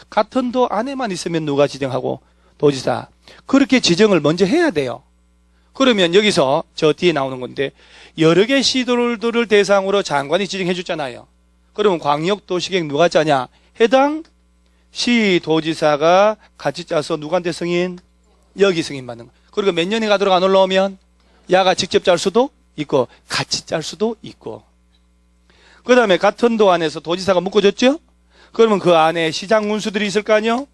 같은 도 안에만 있으면 누가 지정하고? 도지사. 그렇게 지정을 먼저 해야 돼요. 그러면 여기서 저 뒤에 나오는 건데 여러 개 시도들을 대상으로 장관이 지정해 줬잖아요. 그러면 광역도시계획 누가 짜냐? 해당 시도지사가 같이 짜서 누구한테 승인? 여기 승인 받는 거. 그리고 몇 년이 가도록 안 올라오면 야가 직접 짤 수도 있고 같이 짤 수도 있고. 그 다음에 같은 도 안에서 도지사가 묶어줬죠? 그러면 그 안에 시장 군수들이 있을 거 아니요?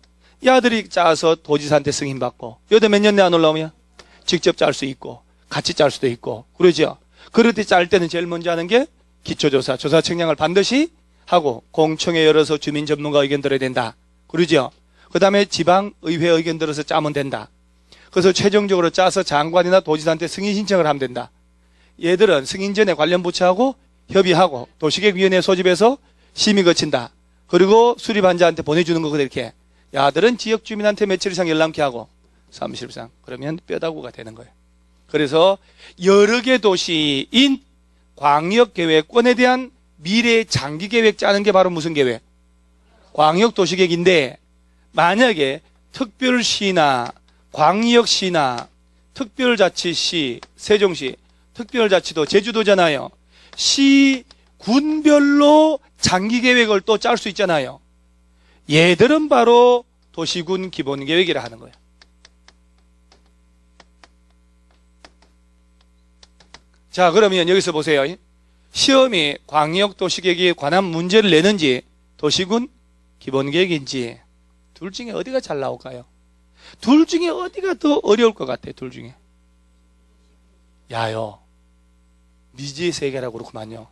야들이 짜서 도지사한테 승인받고 여기다 몇 년 내 안 올라오면 직접 짤 수 있고 같이 짤 수도 있고 그러죠. 그럴 때 짤 때는 제일 먼저 하는 게 기초조사, 조사 측량을 반드시 하고 공청회 열어서 주민 전문가 의견 들어야 된다. 그러죠. 그 다음에 지방의회 의견 들어서 짜면 된다. 그래서 최종적으로 짜서 장관이나 도지사한테 승인 신청을 하면 된다. 얘들은 승인 전에 관련 부처하고 협의하고 도시계획위원회 소집해서 심의 거친다. 그리고 수립한 자한테 보내주는 거거든 이렇게. 야들은 지역 주민한테 며칠 이상 열람케 하고 30일 이상. 그러면 뼈다구가 되는 거예요. 그래서 여러 개 도시인 광역계획권에 대한 미래 장기계획 짜는 게 바로 무슨 계획? 광역도시계획인데 만약에 특별시나 광역시나 특별자치시, 세종시, 특별자치도 제주도잖아요. 시, 군별로 장기계획을 또 짤 수 있잖아요. 얘들은 바로 도시군 기본계획이라 하는 거예요. 자, 그러면 여기서 보세요. 시험이 광역도시계획에 관한 문제를 내는지 도시군 기본계획인지 둘 중에 어디가 잘 나올까요? 둘 중에 어디가 더 어려울 것 같아요? 둘 중에. 야요. 미지의 세계라고 그렇구만요.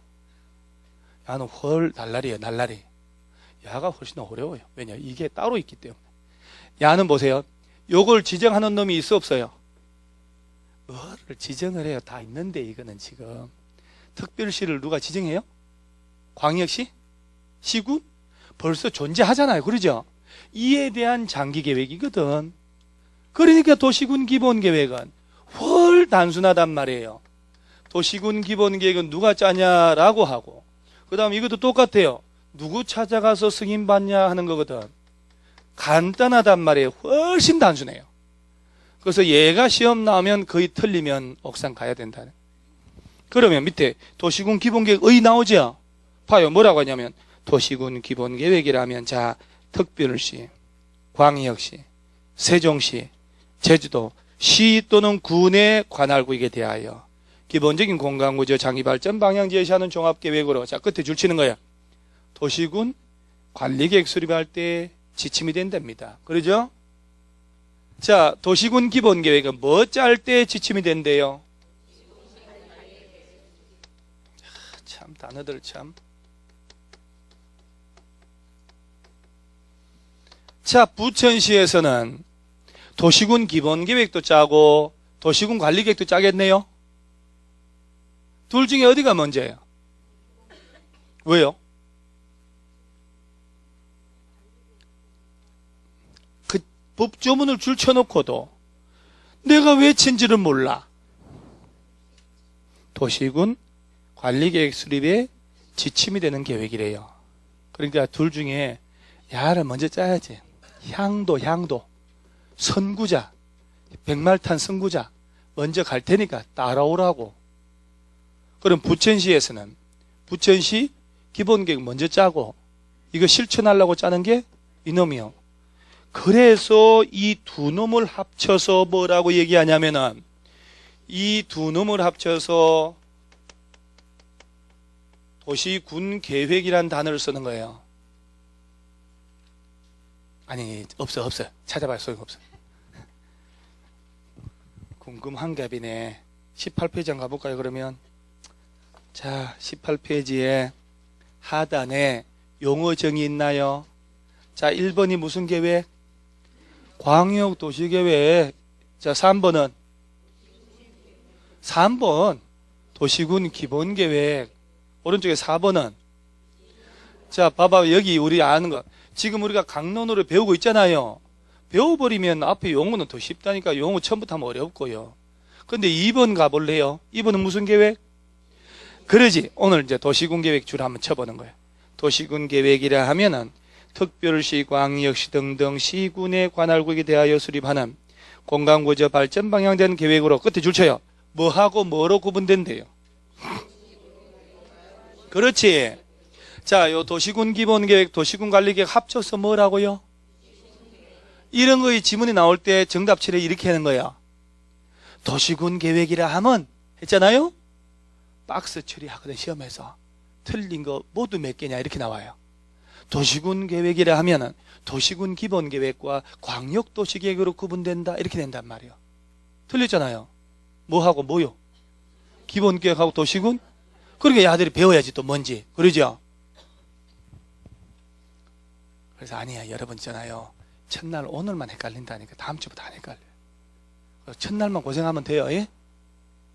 야는 헐 날라리예요. 날라리. 야가 훨씬 어려워요. 왜냐? 이게 따로 있기 때문에. 야는 보세요. 요걸 지정하는 놈이 있어 없어요? 뭐를 지정을 해요. 다 있는데 이거는 지금. 특별시를 누가 지정해요? 광역시? 시군? 벌써 존재하잖아요. 그러죠? 이에 대한 장기계획이거든. 그러니까 도시군 기본계획은 훨 단순하단 말이에요. 도시군 기본계획은 누가 짜냐라고 하고 그 다음 이것도 똑같아요. 누구 찾아가서 승인받냐 하는 거거든. 간단하단 말이에요. 훨씬 단순해요. 그래서 얘가 시험 나오면 거의 틀리면 옥상 가야 된다. 그러면 밑에 도시군 기본계획의 나오죠. 봐요. 뭐라고 하냐면 도시군 기본계획이라면 자 특별시, 광역시, 세종시, 제주도 시 또는 군의 관할구역에 대하여 기본적인 공간구조 장기발전 방향 제시하는 종합계획으로 자 끝에 줄치는 거야. 도시군 관리계획 수립할 때 지침이 된답니다. 그러죠? 자, 도시군 기본계획은 뭐 짤 때 지침이 된대요? 참 단어들 참. 자, 부천시에서는 도시군 기본계획도 짜고 도시군 관리계획도 짜겠네요. 둘 중에 어디가 먼저예요? 왜요? 그 법조문을 줄쳐놓고도 내가 왜 친지를 몰라. 도시군 관리계획 수립에 지침이 되는 계획이래요. 그러니까 둘 중에 야를 먼저 짜야지. 향도 선구자, 백말탄 선구자 먼저 갈 테니까 따라오라고. 그럼 부천시에서는 부천시 기본계획 먼저 짜고 이거 실천하려고 짜는 게 이놈이요. 그래서 이 두 놈을 합쳐서 뭐라고 얘기하냐면은 이 두 놈을 합쳐서 도시군 계획이란 단어를 쓰는 거예요. 아니 없어 찾아봐요. 소용없어. 궁금한 값이네. 18페이지 한번 가볼까요? 그러면 자 18페이지에 하단에 용어 정의 있나요? 자 1번이 무슨 계획? 광역도시계획. 자 3번은 3번 도시군 기본계획. 오른쪽에 4번은 자 봐봐 여기 우리 아는 거 지금 우리가 강론으로 배우고 있잖아요. 배워버리면 앞에 용어는 더 쉽다니까. 용어 처음부터 하면 어렵고요. 근데 2번 가볼래요? 2번은 무슨 계획? 그러지. 오늘 이제 도시군 계획 줄 한번 쳐보는 거예요. 도시군 계획이라 하면은 특별시, 광역시 등등 시군의 관할구역에 대하여 수립하는 공간구조 발전 방향된 계획으로 끝에 줄 쳐요. 뭐하고 뭐로 구분된대요? 그렇지. 자, 요 도시군 기본계획, 도시군 관리계획 합쳐서 뭐라고요? 이런 거의 지문이 나올 때 정답 처리 이렇게 하는 거야. 도시군 계획이라 하면 했잖아요? 박스 처리하거든 시험에서. 틀린 거 모두 몇 개냐 이렇게 나와요. 도시군 계획이라 하면은 도시군 기본계획과 광역도시계획으로 구분된다 이렇게 된단 말이에요. 틀렸잖아요. 뭐하고 뭐요? 기본계획하고 도시군? 그러니까 아들이 배워야지 또 뭔지. 그러죠? 그래서 아니야 여러분 있잖아요. 첫날 오늘만 헷갈린다니까 다음 주부터 안 헷갈려요. 첫날만 고생하면 돼요. 예?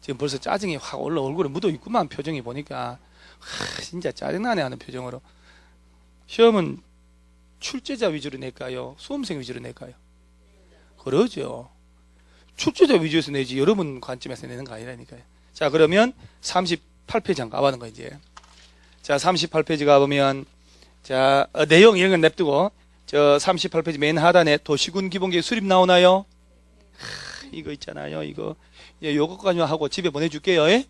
지금 벌써 짜증이 확 올라 얼굴에 묻어 있구만. 표정이 보니까 진짜 짜증나네 하는 표정으로. 시험은 출제자 위주로 낼까요? 수험생 위주로 낼까요? 그러죠. 출제자 위주에서 내지 여러분 관점에서 내는 거 아니라니까요. 자 그러면 38페이지 한번 가보는 거 이제. 자 38페이지 가보면 자 내용 이런 건 냅두고 저 38페이지 맨 하단에 도시군 기본계획 수립 나오나요? 이거 있잖아요. 이거 요거까지 하고 집에 보내줄게요. 예?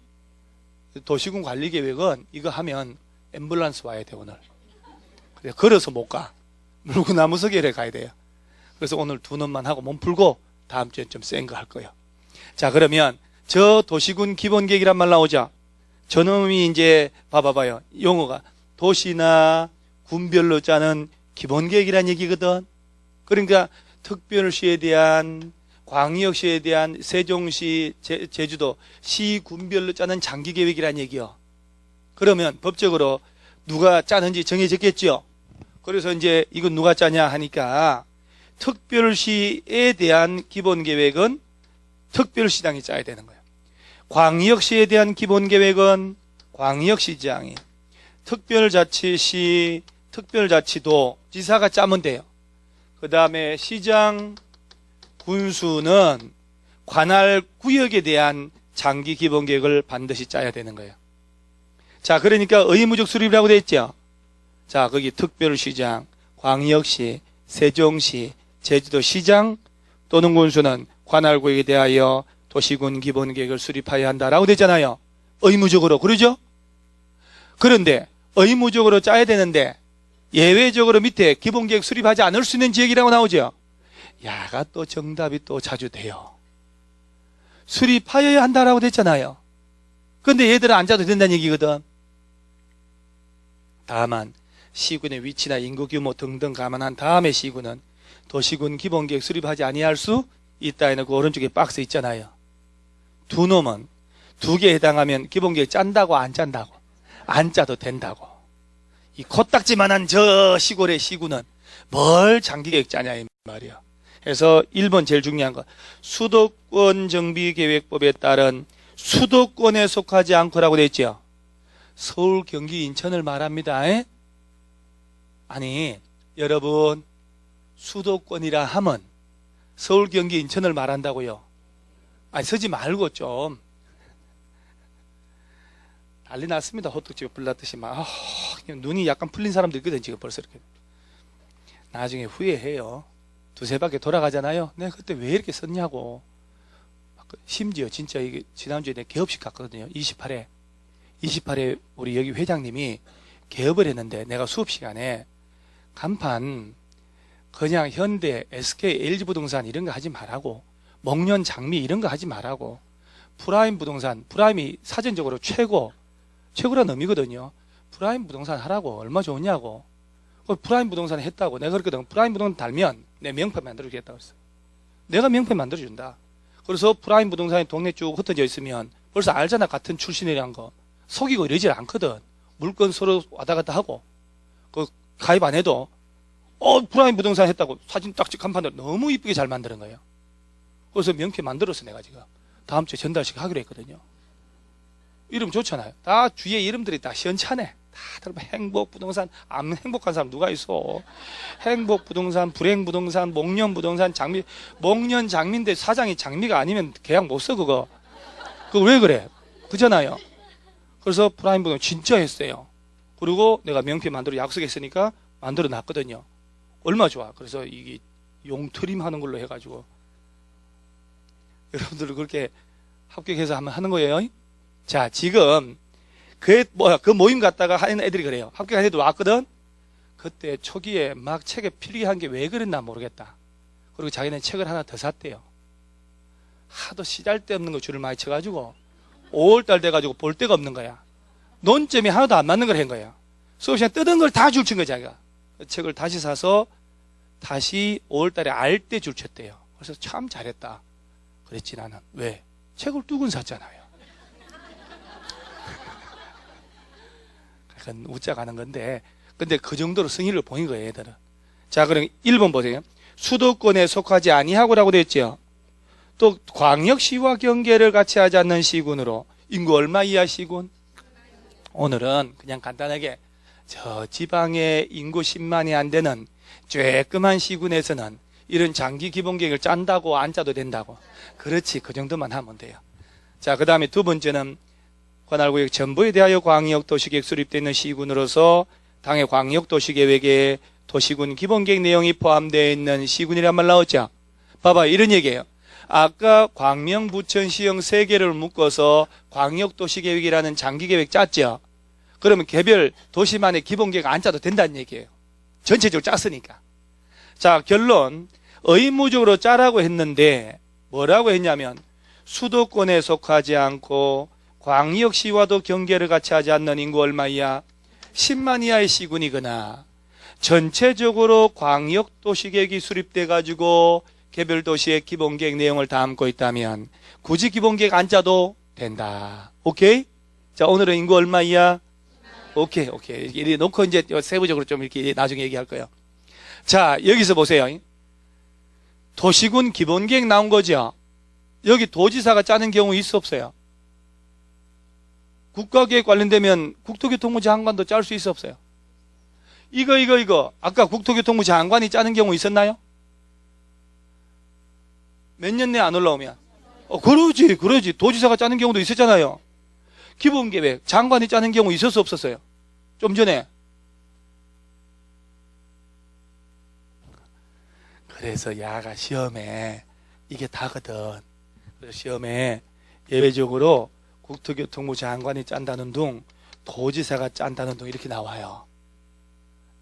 도시군 관리계획은 이거 하면 앰뷸런스 와야 돼 오늘. 그래 걸어서 못 가. 물구나무 서기를 가야 돼요. 그래서 오늘 두 놈만 하고 몸 풀고 다음 주엔 좀 센 거 할 거예요. 자 그러면 저 도시군 기본계획이란 말 나오죠. 저놈이 이제 봐봐요. 용어가 도시나 군별로 짜는 기본계획이란 얘기거든. 그러니까 특별시에 대한 광역시에 대한 세종시, 제주도 시 군별로 짜는 장기계획이란 얘기요. 그러면 법적으로 누가 짜는지 정해졌겠죠. 그래서 이제 이건 누가 짜냐 하니까 특별시에 대한 기본계획은 특별시장이 짜야 되는 거예요. 광역시에 대한 기본계획은 광역시장이, 특별자치시, 특별자치도, 지사가 짜면 돼요. 그 다음에 시장, 군수는 관할 구역에 대한 장기 기본계획을 반드시 짜야 되는 거예요. 자, 그러니까 의무적 수립이라고 되어 있죠. 자, 거기 특별시장, 광역시, 세종시, 제주도시장 또는 군수는 관할구역에 대하여 도시군 기본계획을 수립하여야 한다라고 되잖아요. 의무적으로. 그러죠? 그런데 의무적으로 짜야 되는데 예외적으로 밑에 기본계획 수립하지 않을 수 있는 지역이라고 나오죠. 야가 또 정답이 또 자주 돼요. 수립하여야 한다라고 됐잖아요. 근데 얘들은 안 짜도 된다는 얘기거든. 다만 시군의 위치나 인구 규모 등등 감안한 다음에 시군은 도시군 기본계획 수립하지 아니할 수 있다에는 그 오른쪽에 박스 있잖아요. 두 놈은 두 개에 해당하면 기본계획 짠다고 안 짠다고? 안 짜도 된다고. 이 코딱지만한 저 시골의 시군은 뭘 장기계획 짜냐 이 말이야. 그래서 1번 제일 중요한 거, 수도권 정비계획법에 따른 수도권에 속하지 않고라고 돼 있죠. 서울, 경기, 인천을 말합니다. 에? 아니 여러분, 수도권이라 하면 서울, 경기, 인천을 말한다고요. 아니 서지 말고 좀 난리 났습니다. 호떡집에 불났듯이 막 눈이 약간 풀린 사람들 있거든. 지금 벌써 이렇게 나중에 후회해요. 두세 바퀴 돌아가잖아요. 내가 그때 왜 이렇게 썼냐고. 심지어 진짜 이게 지난주에 내가 개업식 갔거든요. 28회 우리 여기 회장님이 개업을 했는데 내가 수업 시간에 간판 그냥 현대, SK, LG부동산 이런 거 하지 말라고, 목련, 장미 이런 거 하지 말라고, 프라임 부동산, 프라임이 사전적으로 최고란 의미거든요. 프라임 부동산 하라고. 얼마 좋으냐고. 프라임 부동산 했다고 내가 그랬거든. 프라임 부동산 달면 내 명패 만들어주겠다고 했어. 내가 명패 만들어준다. 그래서 프라임 부동산이 동네 쭉 흩어져 있으면 벌써 알잖아. 같은 출신이란 거. 속이고 이러질 않거든. 물건 서로 왔다 갔다 하고 그 가입 안 해도 프라임 부동산 했다고 사진 딱지 간판을 너무 이쁘게 잘 만드는 거예요. 그래서 명패 만들어서 내가 지금 다음 주에 전달식 하기로 했거든요. 이름 좋잖아요. 다 주위에 이름들이 다 시원찮네. 다들 행복부동산, 안 행복한 사람 누가 있어. 행복부동산, 불행부동산, 목련부동산, 장미. 목련 장미인데 사장이 장미가 아니면 계약 못 써. 그거 왜 그래? 그잖아요. 그래서 프라임 부동산 진짜 했어요. 그리고 내가 명패 만들어 약속했으니까 만들어 놨거든요. 얼마 좋아. 그래서 이게 용트림 하는 걸로 해가지고 여러분들 그렇게 합격해서 한번 하는 거예요. 자, 지금 그 모임 갔다가 하는 애들이 그래요. 합격한 애들 왔거든. 그때 초기에 막 책에 필기한 게 왜 그랬나 모르겠다. 그리고 자기는 책을 하나 더 샀대요. 하도 시잘데없는 거 줄을 많이 쳐가지고 5월달 돼가지고 볼 데가 없는 거야. 논점이 하나도 안 맞는 걸 한 거야. 수업 시간에 뜯은 걸 다 줄 친 거야 자기가. 그 책을 다시 사서 다시 5월달에 알 때 줄 쳤대요. 그래서 참 잘했다 그랬지 나는. 왜? 책을 두 권 샀잖아요. 그건 웃자 가는 건데, 근데 그 정도로 승의를 보인 거예요, 얘들은. 자, 그럼 1번 보세요. 수도권에 속하지 아니하고라고 되어 있죠. 또 광역시와 경계를 같이 하지 않는 시군으로. 인구 얼마 이하 시군? 오늘은 그냥 간단하게 저 지방의 인구 10만이 안 되는 쬐끔한 시군에서는 이런 장기 기본계획을 짠다고 안 짜도 된다고. 그렇지, 그 정도만 하면 돼요. 자, 그 다음에 두 번째는 관할구역 전부에 대하여 광역도시계획 수립되어 있는 시군으로서 당의 광역도시계획에 도시군 기본계획 내용이 포함되어 있는 시군이란 말 나왔죠. 봐봐, 이런 얘기예요. 아까 광명, 부천, 시형 세 개를 묶어서 광역도시계획이라는 장기계획 짰죠. 그러면 개별 도시만의 기본계획 안 짜도 된다는 얘기예요. 전체적으로 짰으니까. 자, 결론. 의무적으로 짜라고 했는데 뭐라고 했냐면 수도권에 속하지 않고 광역시와도 경계를 같이 하지 않는 인구 얼마 이하? 10만 이하의 시군이거나 전체적으로 광역도시계획이 수립돼 가지고 개별 도시의 기본계획 내용을 담고 있다면 굳이 기본계획 안 짜도 된다. 오케이? 자, 오늘은 인구 얼마 이하? 오케이. 이렇게 놓고 이제 세부적으로 좀 이렇게 나중에 얘기할 거예요. 자, 여기서 보세요. 도시군 기본계획 나온 거죠. 여기 도지사가 짜는 경우 있어 없어요? 국가계획 관련되면 국토교통부 장관도 짤 수 있어 없어요? 이거 아까 국토교통부 장관이 짜는 경우 있었나요? 몇 년 내에 안 올라오면 그러지 도지사가 짜는 경우도 있었잖아요. 기본계획 장관이 짜는 경우 있었어 없었어요? 좀 전에 그래서 야가 시험에 이게 다거든. 그래서 시험에 예외적으로 국토교통부 장관이 짠다는 둥, 도지사가 짠다는 둥 이렇게 나와요.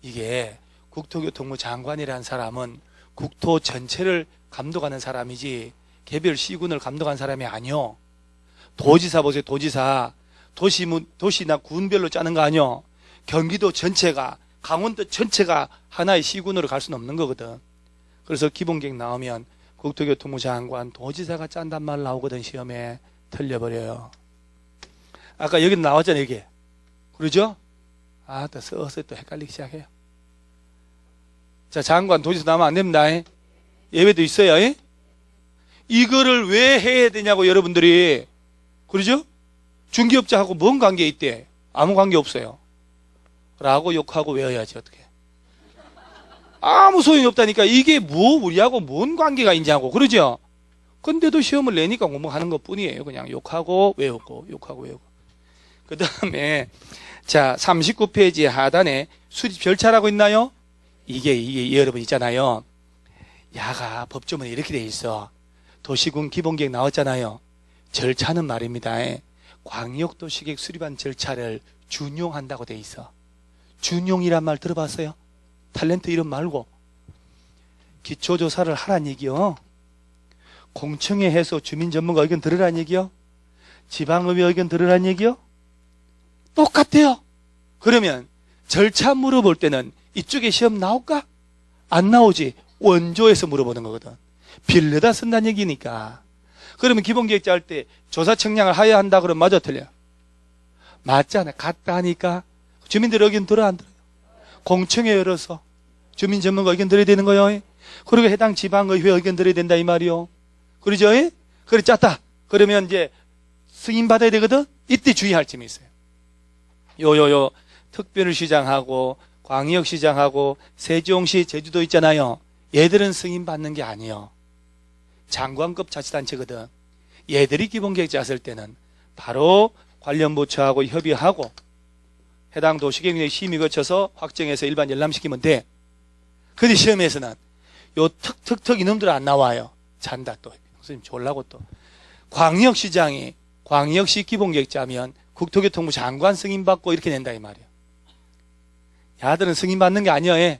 이게 국토교통부 장관이라는 사람은 국토 전체를 감독하는 사람이지 개별 시군을 감독하는 사람이 아니요. 도지사 보세요. 도지사 도시나 군별로 짜는 거 아니요. 경기도 전체가, 강원도 전체가 하나의 시군으로 갈 수는 없는 거거든. 그래서 기본계획 나오면 국토교통부 장관, 도지사가 짠단 말 나오거든. 시험에 틀려버려요. 아까 여기 나왔잖아요. 이게 그러죠? 또 써서 또 헷갈리기 시작해요. 자, 장관, 도지사 나오면 안 됩니다. 예외도 있어요. 이거를 왜 해야 되냐고 여러분들이. 그러죠? 중개업자하고 뭔 관계 있대? 아무 관계 없어요. 라고 욕하고 외워야지. 어떻게. 아무 소용이 없다니까. 이게 우리하고 뭔 관계가 있냐고. 그러죠? 근데도 시험을 내니까 공부하는 것 뿐이에요. 그냥 욕하고 외우고, 욕하고 외우고. 그 다음에, 자, 39페이지 하단에 수립 절차라고 있나요? 이게 여러분 있잖아요. 야가 법조문에 이렇게 돼 있어. 도시군 기본계획 나왔잖아요. 절차는 말입니다. 광역도시계획 수립한 절차를 준용한다고 돼 있어. 준용이란 말 들어봤어요? 탤런트 이름 말고. 기초조사를 하란 얘기요. 공청회 해서 주민 전문가 의견 들으란 얘기요. 지방의회 의견 들으란 얘기요. 똑같아요. 그러면 절차 물어볼 때는 이쪽에 시험 나올까? 안 나오지. 원조에서 물어보는 거거든. 빌려다 쓴다는 얘기니까. 그러면 기본계획자 할 때 조사 청량을 하야 한다 그러면 맞아 틀려? 맞잖아. 같다 하니까 주민들 의견 들어 안 들어요? 공청회 열어서 주민 전문가 의견 들어야 되는 거요. 그리고 해당 지방의회 의견 들어야 된다 이 말이요. 그러죠? 그래 짰다. 그러면 이제 승인 받아야 되거든. 이때 주의할 점이 있어요. 특별시장하고 광역시장하고 세종시, 제주도 있잖아요. 얘들은 승인 받는 게 아니에요. 장관급 자치단체거든. 얘들이 기본계획 짰을 때는 바로 관련 부처하고 협의하고 해당 도시계획 심의 거쳐서 확정해서 일반 열람시키면 돼. 근데 시험에서는 요 턱 이놈들 안 나와요. 잔다 또. 선생님 졸라고 또. 광역시장이 광역시 기본계획 짜면 국토교통부 장관 승인받고 이렇게 낸다 이 말이에요. 야들은 승인받는 게 아니에요.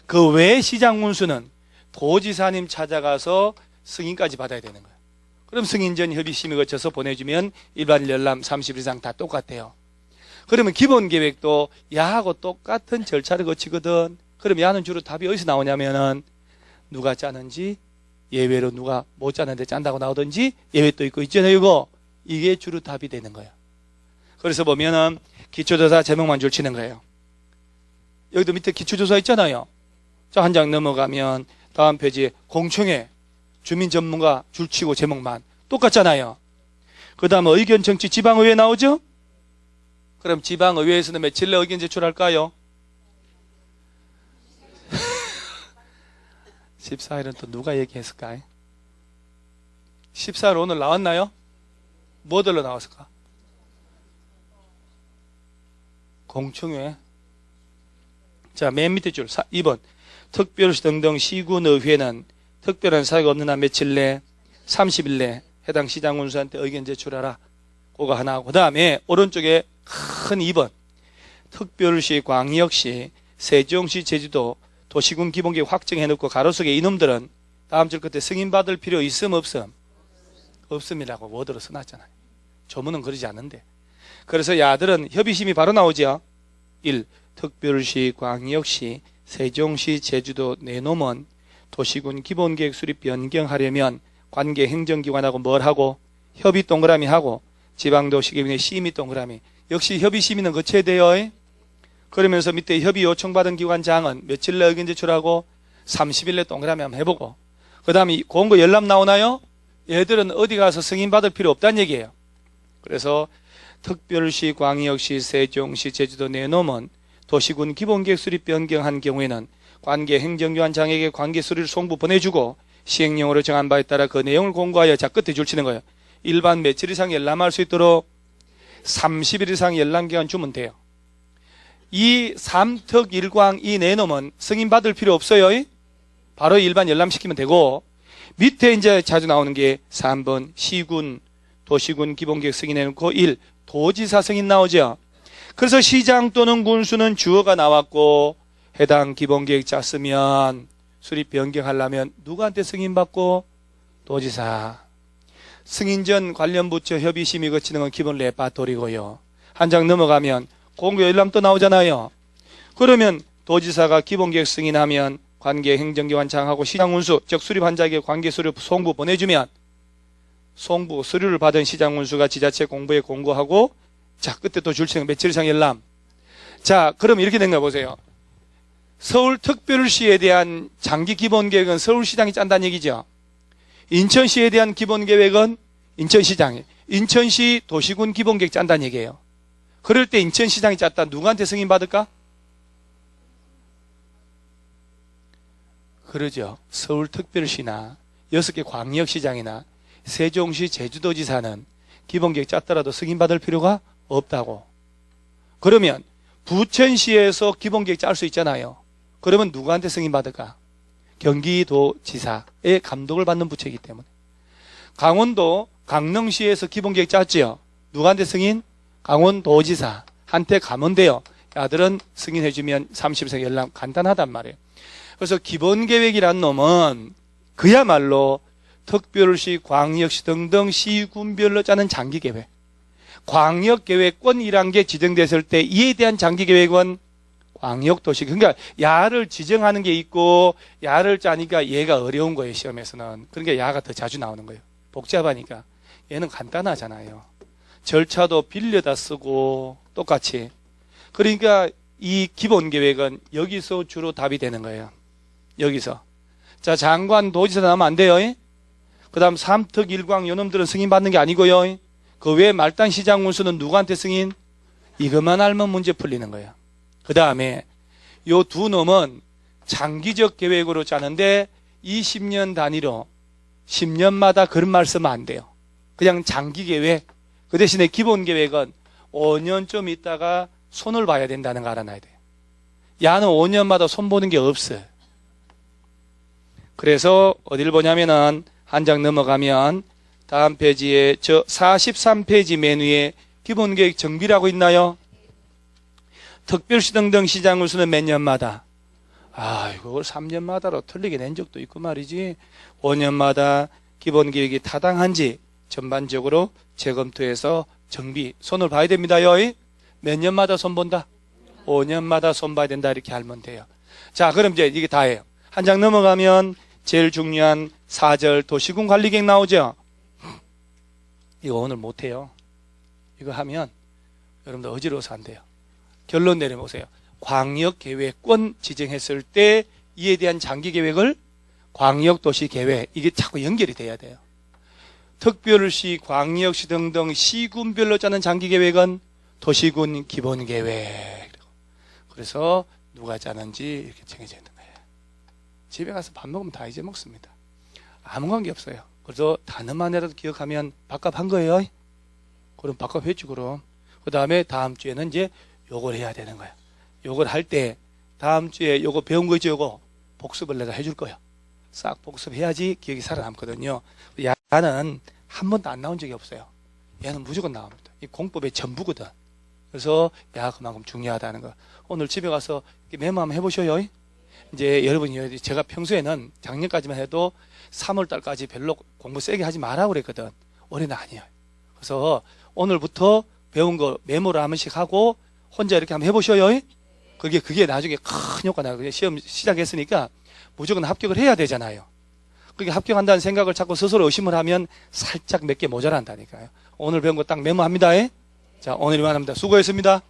그 외 시장 문수는 도지사님 찾아가서 승인까지 받아야 되는 거예요. 그럼 승인 전 협의심의 거쳐서 보내주면 일반 열람 30일 이상 다 똑같아요. 그러면 기본계획도 야하고 똑같은 절차를 거치거든. 그럼 야는 주로 답이 어디서 나오냐면은 누가 짜는지, 예외로 누가 못 짜는데 짠다고 나오든지, 예외 또 있고 있잖아요. 이게 주로 답이 되는 거예요. 그래서 보면은 기초조사 제목만 줄치는 거예요. 여기도 밑에 기초조사 있잖아요. 자, 한 장 넘어가면 다음 페이지에 공청회, 주민 전문가 줄치고 제목만 똑같잖아요. 그 다음에 의견 청취 지방의회 나오죠? 그럼 지방의회에서는 며칠 내 의견 제출할까요? 14일은 또 누가 얘기했을까? 14일 오늘 나왔나요? 뭐들로 나왔을까? 공청회. 자, 맨 밑에 줄 2번 특별시 등등 시군의회는 특별한 사유가 없는 한 며칠 내 30일 내 해당 시장 군수한테 의견 제출하라. 그거 하나 하고 그 다음에 오른쪽에 큰 2번 특별시, 광역시, 세종시, 제주도 도시군 기본계획 확정해놓고 가로속에 이놈들은 다음 줄 끝에 승인받을 필요 있음 없음? 없음이라고 워드로 써놨잖아요. 조문은 그러지 않는데. 그래서 야들은 협의심이 바로 나오죠. 1. 특별시, 광역시, 세종시, 제주도 내놓으면 도시군 기본계획 수립 변경하려면 관계 행정기관하고 뭘 하고 협의 동그라미 하고 지방도시계획의 심의 동그라미. 역시 협의 심의는 거쳐야 돼요. 그러면서 밑에 협의 요청받은 기관장은 며칠 내 의견 제출하고 30일 내 동그라미 한번 해보고 그 다음에 공고 열람 나오나요? 얘들은 어디 가서 승인받을 필요 없다는 얘기예요. 그래서 특별시, 광역시, 세종시, 제주도 내놓으면 도시군 기본계획 수립 변경한 경우에는 관계 행정기관장에게 관계 수리를 송부 보내주고 시행령으로 정한 바에 따라 그 내용을 공고하여 자 끝에 줄치는 거예요. 일반 며칠 이상 열람할 수 있도록 30일 이상 열람기간 주면 돼요. 이 3특 1광 이 내놓으면 승인받을 필요 없어요. 바로 일반 열람시키면 되고, 밑에 이제 자주 나오는 게 3번 시군, 도시군 기본계획 승인해놓고 1. 도지사 승인 나오죠. 그래서 시장 또는 군수는 주어가 나왔고 해당 기본계획 짰으면 수립 변경하려면 누구한테 승인받고? 도지사. 승인 전 관련 부처 협의 심의 거치는 건 기본 레파토리고요. 한 장 넘어가면 공고 열람 또 나오잖아요. 그러면 도지사가 기본계획 승인하면 관계 행정기관장하고 시장군수, 즉 수립환자에게 관계서류 송부 보내주면 송부 서류를 받은 시장군수가 지자체 공부에 공고하고, 자 그때 또 줄청 며칠 이상 열람. 자 그럼 이렇게 된 거 보세요. 서울특별시에 대한 장기 기본계획은 서울시장이 짠다는 얘기죠. 인천시에 대한 기본계획은 인천시장이, 인천시 도시군 기본계획 짠다는 얘기예요. 그럴 때 인천시장이 짰다 누구한테 승인받을까? 그러죠. 서울특별시나 6개 광역시장이나 세종시 제주도지사는 기본계획 짰더라도 승인받을 필요가 없다고. 그러면 부천시에서 기본계획 짤 수 있잖아요. 그러면 누구한테 승인받을까? 경기도지사의 감독을 받는 부처이기 때문에. 강원도 강릉시에서 기본계획 짰지요. 누구한테 승인? 강원도지사한테 가면 돼요. 아들은 승인해주면 30세 열람 간단하단 말이에요. 그래서 기본계획이란 놈은 그야말로 특별시, 광역시 등등 시군별로 짜는 장기계획. 광역계획권이란 게 지정됐을 때 이에 대한 장기계획은 광역도시. 그러니까 야를 지정하는 게 있고 야를 짜니까 얘가 어려운 거예요, 시험에서는. 그러니까 야가 더 자주 나오는 거예요. 복잡하니까. 얘는 간단하잖아요. 절차도 빌려다 쓰고 똑같이. 그러니까 이 기본계획은 여기서 주로 답이 되는 거예요. 여기서. 자, 장관, 도지사 나오면 안 돼요. 그 다음 삼특, 일광, 요놈들은 승인받는 게 아니고요. 그 외에 말단 시장 군수는 누구한테 승인? 이것만 알면 문제 풀리는 거예요. 그 다음에 요 두 놈은 장기적 계획으로 짜는데 20년 단위로 10년마다 그런 말 쓰면 안 돼요. 그냥 장기 계획. 그 대신에 기본 계획은 5년쯤 있다가 손을 봐야 된다는 거 알아놔야 돼요. 야는 5년마다 손 보는 게 없어요. 그래서 어디를 보냐면은 한 장 넘어가면 다음 페이지에 저 43페이지 맨 위에 기본계획 정비라고 있나요? 특별시 등등 시장군수는 몇 년마다? 이걸 3년마다로 틀리게 낸 적도 있고 말이지. 5년마다 기본계획이 타당한지 전반적으로 재검토해서 정비, 손을 봐야 됩니다요. 몇 년마다 손 본다? 5년마다 손 봐야 된다. 이렇게 알면 돼요. 자, 그럼 이제 이게 다예요. 한 장 넘어가면 제일 중요한 4절 도시군 관리계획 나오죠? 이거 오늘 못해요. 이거 하면 여러분들 어지러워서 안 돼요. 결론 내려보세요. 광역계획권 지정했을 때 이에 대한 장기계획을 광역도시계획, 이게 자꾸 연결이 돼야 돼요. 특별시, 광역시 등등 시군별로 짜는 장기계획은 도시군 기본계획. 그래서 누가 짜는지 이렇게 정해져 있는 거예요. 집에 가서 밥 먹으면 다 잊어먹습니다. 아무 관계 없어요. 그래서 단어만이라도 기억하면 밥값 한 거예요. 그럼 밥값 했지 그럼. 그 다음에 다음 주에는 이제 요걸 해야 되는 거야. 요걸 할 때 다음 주에 요거 배운 거 있죠? 요거 복습을 내가 해줄 거야. 싹 복습해야지 기억이 살아남거든요. 야는 한 번도 안 나온 적이 없어요. 얘는 무조건 나옵니다. 이 공법의 전부거든. 그래서 야 그만큼 중요하다는 거. 오늘 집에 가서 메모 한번 해보셔요. 이제 여러분이 제가 평소에는 작년까지만 해도 3월달까지 별로 공부 세게 하지 마라 그랬거든. 올해는 아니에요. 그래서 오늘부터 배운 거 메모를 한 번씩 하고 혼자 이렇게 한번 해보셔요. 그게 나중에 큰 효과 나요. 시험 시작했으니까 무조건 합격을 해야 되잖아요. 그게 합격한다는 생각을 자꾸 스스로 의심을 하면 살짝 몇 개 모자란다니까요. 오늘 배운 거 딱 메모합니다. 자, 오늘 이만합니다. 수고했습니다.